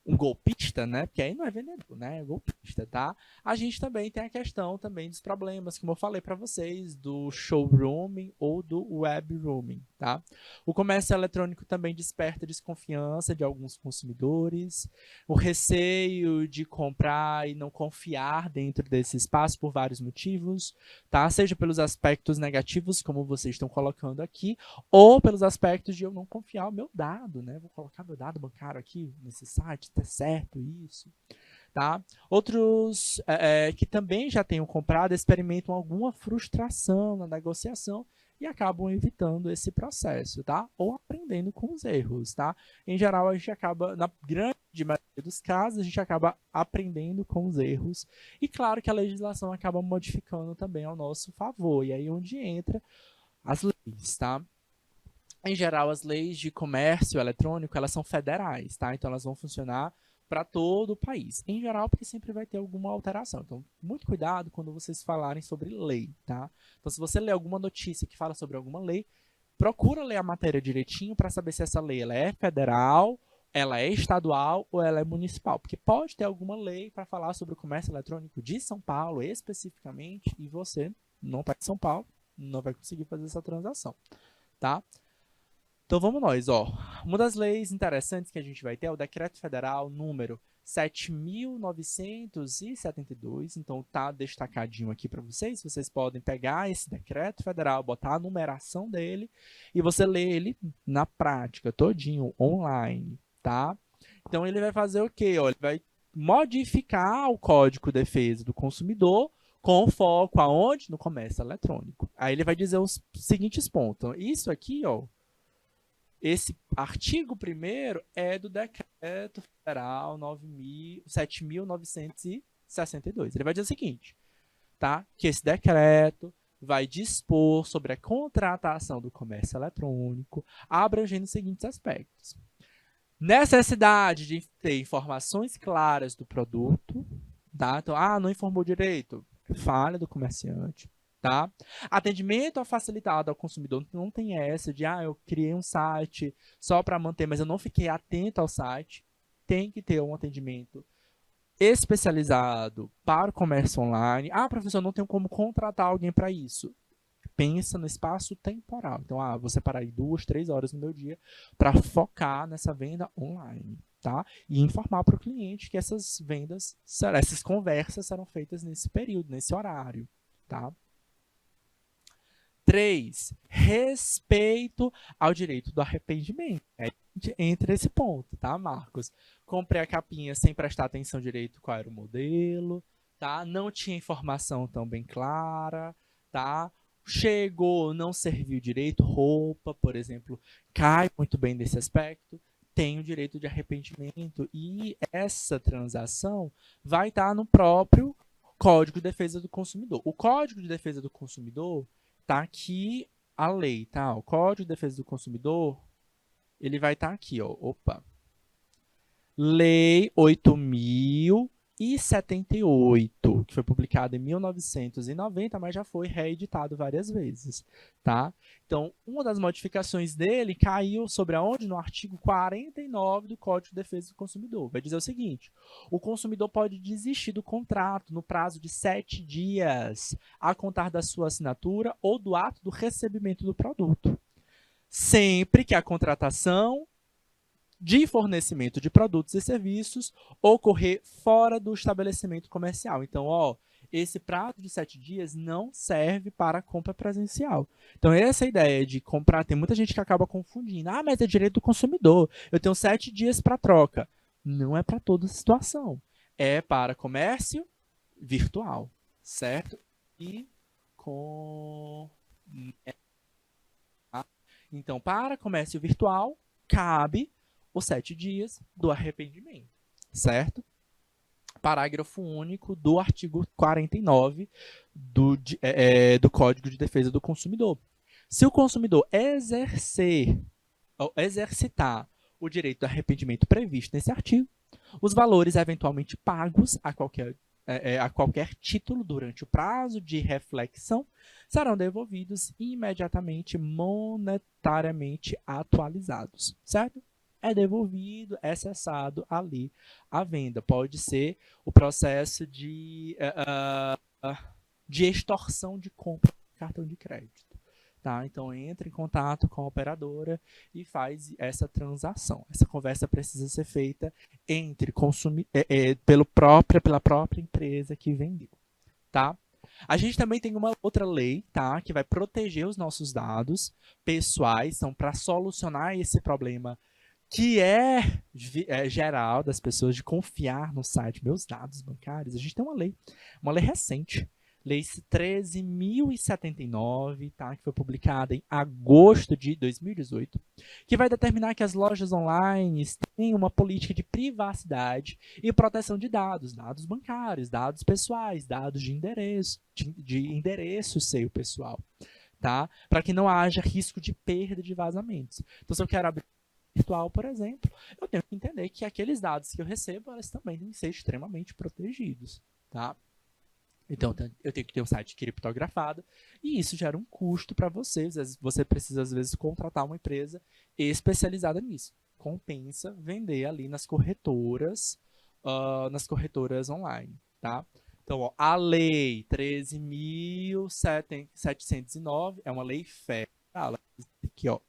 um golpista, né? Porque aí não é vendedor, né? É golpista, tá? A gente também tem a questão também dos problemas, como eu falei para vocês, do showrooming ou do web rooming, tá? O comércio eletrônico também desperta desconfiança de alguns consumidores, o receio de comprar e não confiar dentro desse espaço por vários motivos, tá? Seja pelos aspectos negativos, como vocês estão colocando aqui, ou pelos aspectos de eu não confiar o meu dado, né? Vou colocar meu dado bancário aqui nesse site, tá certo isso, tá? Outros que também já tenham comprado experimentam alguma frustração na negociação e acabam evitando esse processo, tá? Ou aprendendo com os erros, tá? Em geral, a gente acaba, na grande maioria dos casos, a gente acaba aprendendo com os erros. E claro que a legislação acaba modificando também ao nosso favor. E aí onde entra as leis, tá? Em geral, as leis de comércio eletrônico, elas são federais, tá? Então, elas vão funcionar para todo o país. Em geral, porque sempre vai ter alguma alteração. Então, muito cuidado quando vocês falarem sobre lei, tá? Então, se você ler alguma notícia que fala sobre alguma lei, procura ler a matéria direitinho para saber se essa lei ela é federal, ela é estadual ou ela é municipal. Porque pode ter alguma lei para falar sobre o comércio eletrônico de São Paulo especificamente e você não está em São Paulo, não vai conseguir fazer essa transação, tá? Então vamos nós, ó. Uma das leis interessantes que a gente vai ter é o Decreto Federal número 7.972. Então tá destacadinho aqui para vocês. Vocês podem pegar esse Decreto Federal, botar a numeração dele e você lê ele na prática, todinho, online, tá? Então ele vai fazer o quê? Ó, ele vai modificar o Código de Defesa do Consumidor com foco aonde? No comércio eletrônico. Aí ele vai dizer os seguintes pontos. Então, isso aqui, ó, esse artigo 1º é do Decreto Federal 7.962. Ele vai dizer o seguinte, tá? Que esse decreto vai dispor sobre a contratação do comércio eletrônico, abrangendo os seguintes aspectos. Necessidade de ter informações claras do produto, tá? Então, não informou direito, falha do comerciante. Tá? Atendimento facilitado ao consumidor, não tem essa de, eu criei um site só para manter, mas eu não fiquei atento ao site. Tem que ter um atendimento especializado para o comércio online. Professor, não tenho como contratar alguém para isso. Pensa no espaço temporal. Então, vou separar aí 2, 3 horas no meu dia para focar nessa venda online. Tá? E informar para o cliente que essas vendas, essas conversas serão feitas nesse período, nesse horário. Tá? 3. Respeito ao direito do arrependimento. Entre esse ponto, tá, Marcos? Comprei a capinha sem prestar atenção direito qual era o modelo, tá? Não tinha informação tão bem clara, tá? Chegou, não serviu direito, roupa, por exemplo, cai muito bem nesse aspecto, tem o direito de arrependimento e essa transação vai estar no próprio Código de Defesa do Consumidor. O Código de Defesa do Consumidor tá aqui a lei, tá? O Código de Defesa do Consumidor, ele vai estar aqui, ó. Opa. Lei 8.078, que foi publicada em 1990, mas já foi reeditado várias vezes, tá? Então, uma das modificações dele caiu sobre aonde? No artigo 49 do Código de Defesa do Consumidor. Vai dizer o seguinte, o consumidor pode desistir do contrato no prazo de 7 dias a contar da sua assinatura ou do ato do recebimento do produto, sempre que a contratação de fornecimento de produtos e serviços ocorrer fora do estabelecimento comercial. Então, esse prazo de 7 dias não serve para compra presencial. Então, essa ideia de comprar, tem muita gente que acaba confundindo. Mas é direito do consumidor, eu tenho 7 dias para troca. Não é para toda situação. É para comércio virtual, certo? E então, para comércio virtual, cabe os 7 dias do arrependimento, certo? Parágrafo único do artigo 49 do Código de Defesa do Consumidor. Se o consumidor exercitar o direito do arrependimento previsto nesse artigo, os valores eventualmente pagos a qualquer título durante o prazo de reflexão serão devolvidos imediatamente monetariamente atualizados, certo? É devolvido, é cessado ali a venda. Pode ser o processo de extorsão de compra de cartão de crédito. Tá? Então, entra em contato com a operadora e faz essa transação. Essa conversa precisa ser feita pela própria empresa que vendeu. Tá? A gente também tem uma outra lei, tá, que vai proteger os nossos dados pessoais, então, para solucionar esse problema que é geral das pessoas de confiar no site, meus dados bancários. A gente tem uma lei recente, Lei 13.079, tá? Que foi publicada em agosto de 2018, que vai determinar que as lojas online têm uma política de privacidade e proteção de dados, dados bancários, dados pessoais, dados de endereço seu pessoal, tá? Para que não haja risco de perda de vazamentos. Então, se eu quero abrir virtual, por exemplo, eu tenho que entender que aqueles dados que eu recebo, eles também têm que ser extremamente protegidos, tá? Então, eu tenho que ter um site criptografado e isso gera um custo para você. Você precisa, às vezes, contratar uma empresa especializada nisso. Compensa vender ali nas corretoras online, tá? Então, ó, a Lei 13.709 é uma lei federal. Aqui, ó,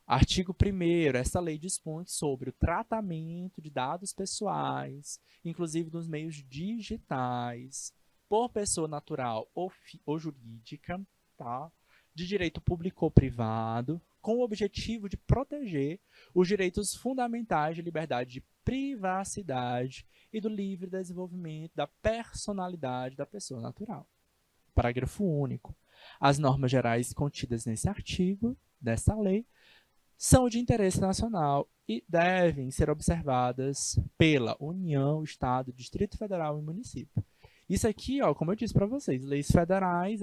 artigo 1º, essa lei dispõe sobre o tratamento de dados pessoais, inclusive dos meios digitais, por pessoa natural ou jurídica, tá? De direito público ou privado, com o objetivo de proteger os direitos fundamentais de liberdade de privacidade e do livre desenvolvimento da personalidade da pessoa natural. Parágrafo único. As normas gerais contidas nesse artigo, dessa lei, são de interesse nacional e devem ser observadas pela União, Estado, Distrito Federal e município. Isso aqui, ó, como eu disse para vocês, leis federais,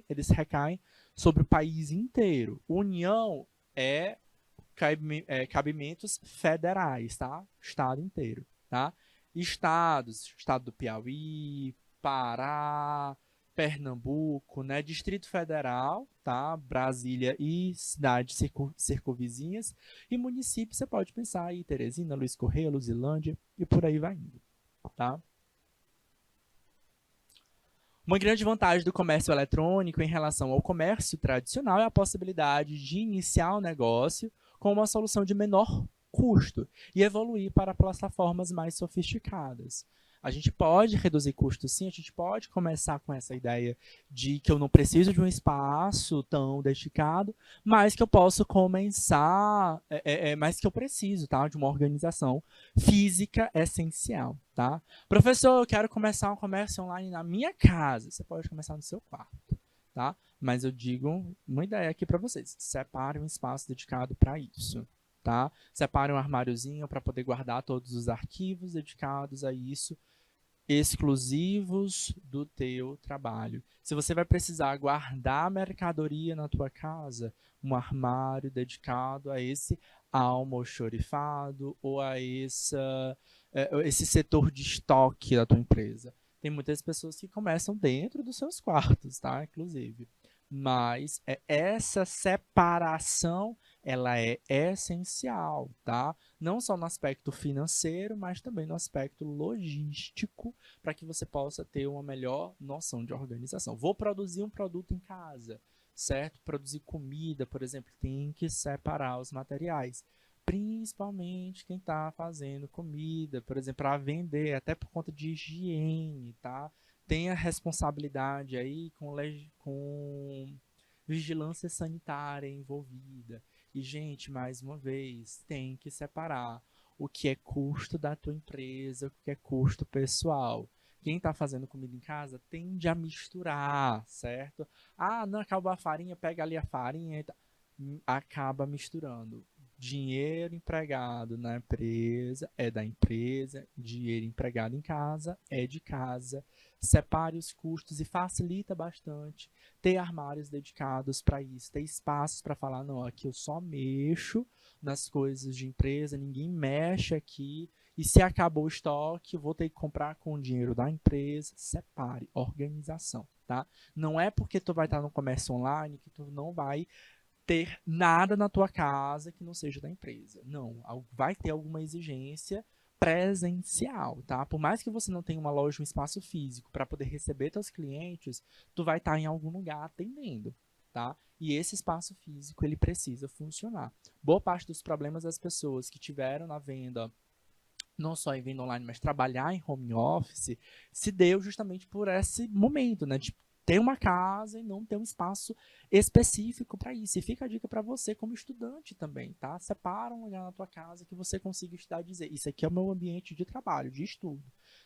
eles recaem sobre o país inteiro. União é cabimentos federais, tá? Estado inteiro, tá? Estados, estado do Piauí, Pará, Pernambuco, né? Distrito Federal, tá? Brasília e cidades circunvizinhas. E município, você pode pensar aí, Teresina, Luiz Correia, Luzilândia e por aí vai indo, tá? Uma grande vantagem do comércio eletrônico em relação ao comércio tradicional é a possibilidade de iniciar o negócio com uma solução de menor custo e evoluir para plataformas mais sofisticadas. A gente pode reduzir custos sim, a gente pode começar com essa ideia de que eu não preciso de um espaço tão dedicado, mas que eu posso começar, mas que eu preciso, tá? De uma organização física essencial, tá? Professor, eu quero começar um comércio online na minha casa. Você pode começar no seu quarto, tá? Mas eu digo uma ideia aqui para vocês. Separe um espaço dedicado para isso, tá? Separe um armáriozinho para poder guardar todos os arquivos dedicados a isso, exclusivos do teu trabalho. Se você vai precisar guardar mercadoria na tua casa, um armário dedicado a esse almoxorifado ou a esse setor de estoque da tua empresa. Tem muitas pessoas que começam dentro dos seus quartos, tá? Inclusive. Mas essa separação, ela é essencial, tá? Não só no aspecto financeiro, mas também no aspecto logístico, para que você possa ter uma melhor noção de organização. Vou produzir um produto em casa, certo? Produzir comida, por exemplo, tem que separar os materiais. Principalmente quem está fazendo comida, por exemplo, para vender, até por conta de higiene, tá? Tem a responsabilidade aí com vigilância sanitária envolvida. E, gente, mais uma vez, tem que separar o que é custo da tua empresa, o que é custo pessoal. Quem está fazendo comida em casa tende a misturar, certo? Ah, não acabou a farinha, pega ali a farinha e tá. Acaba misturando. Dinheiro empregado na empresa é da empresa, dinheiro empregado em casa é de casa. Separe os custos e facilita bastante ter armários dedicados para isso, ter espaços para falar, não, aqui eu só mexo nas coisas de empresa, ninguém mexe aqui, e se acabou o estoque, eu vou ter que comprar com o dinheiro da empresa. Separe, organização, tá? Não é porque tu vai estar no comércio online que tu não vai ter nada na tua casa que não seja da empresa. Não, vai ter alguma exigência presencial, tá? Por mais que você não tenha uma loja, um espaço físico para poder receber teus clientes, tu vai estar em algum lugar atendendo, tá? E esse espaço físico, ele precisa funcionar. Boa parte dos problemas das pessoas que tiveram na venda, não só em venda online, mas trabalhar em home office, se deu justamente por esse momento, né? De ter uma casa e não ter um espaço específico para isso. E fica a dica para você como estudante também, tá? Separa um lugar na tua casa que você consiga estudar e dizer, isso aqui é o meu ambiente de trabalho, de estudo,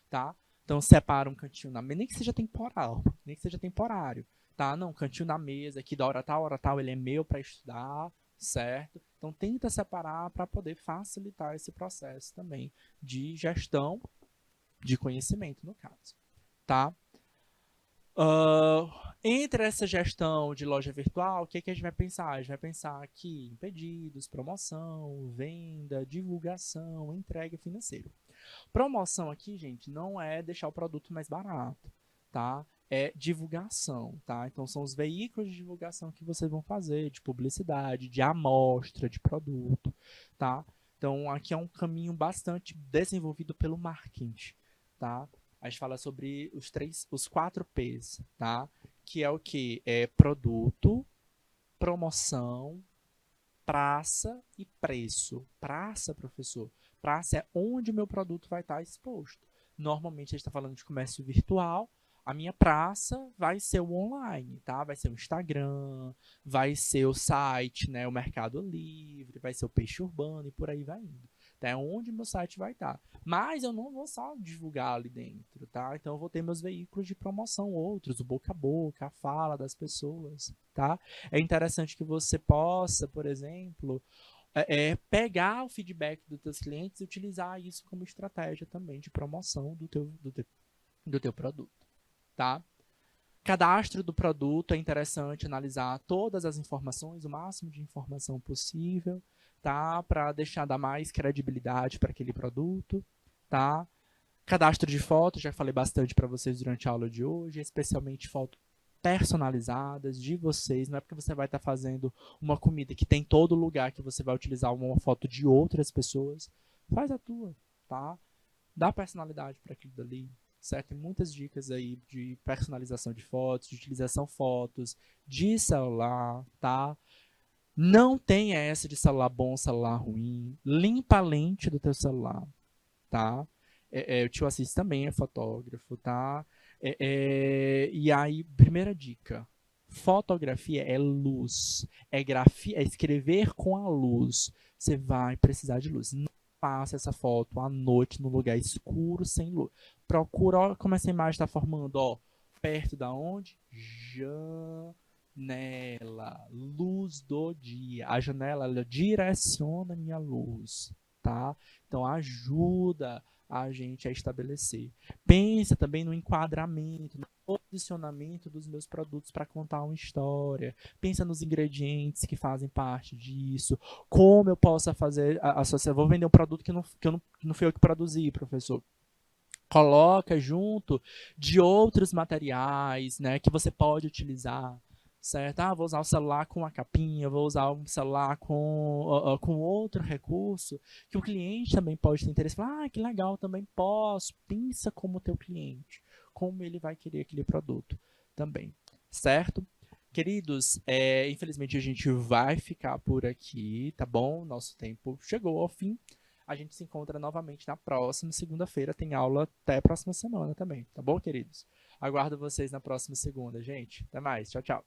tá? Então, separa um cantinho na mesa, nem que seja temporal, nem que seja temporário, tá? Não, cantinho na mesa, aqui da hora tal, ele é meu para estudar, certo? Então, tenta separar para poder facilitar esse processo também de gestão de conhecimento, no caso, tá? Entre essa gestão de loja virtual, o que, que a gente vai pensar? A gente vai pensar aqui em pedidos, promoção, venda, divulgação, entrega financeira. Promoção aqui, gente, não é deixar o produto mais barato, tá? É divulgação, tá? Então, são os veículos de divulgação que vocês vão fazer, de publicidade, de amostra de produto, tá? Então, aqui é um caminho bastante desenvolvido pelo marketing, tá? A gente fala sobre os 4 P's, tá? Que é o que? É produto, promoção, praça e preço. Praça, professor. Praça é onde o meu produto vai estar exposto. Normalmente a gente está falando de comércio virtual. A minha praça vai ser o online, tá? Vai ser o Instagram, vai ser o site, né? O Mercado Livre, vai ser o Peixe Urbano e por aí vai indo. Tá? É onde meu site vai estar. Mas eu não vou só divulgar ali dentro, tá? Então eu vou ter meus veículos de promoção, outros, o boca a boca, a fala das pessoas, tá? É interessante que você possa, por exemplo, pegar o feedback dos teus clientes e utilizar isso como estratégia também de promoção do teu produto, tá? Cadastro do produto, é interessante analisar todas as informações, o máximo de informação possível, tá? Para dar mais credibilidade para aquele produto, tá? Cadastro de fotos, já falei bastante para vocês durante a aula de hoje, especialmente fotos personalizadas de vocês. Não é porque você vai estar fazendo uma comida que tem todo lugar que você vai utilizar uma foto de outras pessoas. Faz a tua, tá? Dá personalidade para aquilo dali, certo? Tem muitas dicas aí de personalização de fotos, de utilização de fotos, de celular, tá? Não tem essa de celular bom, celular ruim. Limpa a lente do teu celular, tá? O tio Assis também é fotógrafo, tá? E aí, primeira dica. Fotografia é luz. É escrever com a luz. Você vai precisar de luz. Não faça essa foto à noite, no lugar escuro, sem luz. Procura, olha como essa imagem está formando, ó. Perto da onde? Janela. Luz do dia. A janela, ela direciona a minha luz, tá? Então, ajuda a gente a estabelecer. Pensa também no enquadramento, no posicionamento dos meus produtos para contar uma história. Pensa nos ingredientes que fazem parte disso. Como eu posso fazer associar. Vou vender um produto que não fui eu que produzi, professor. Coloca junto de outros materiais, né, que você pode utilizar, certo? Vou usar o celular com a capinha, vou usar um celular com outro recurso, que o cliente também pode ter interesse. Que legal, também posso. Pensa como teu cliente, como ele vai querer aquele produto também, certo? Queridos, infelizmente a gente vai ficar por aqui, tá bom? Nosso tempo chegou ao fim. A gente se encontra novamente na próxima segunda-feira. Tem aula até a próxima semana também, tá bom, queridos? Aguardo vocês na próxima segunda, gente. Até mais. Tchau, tchau.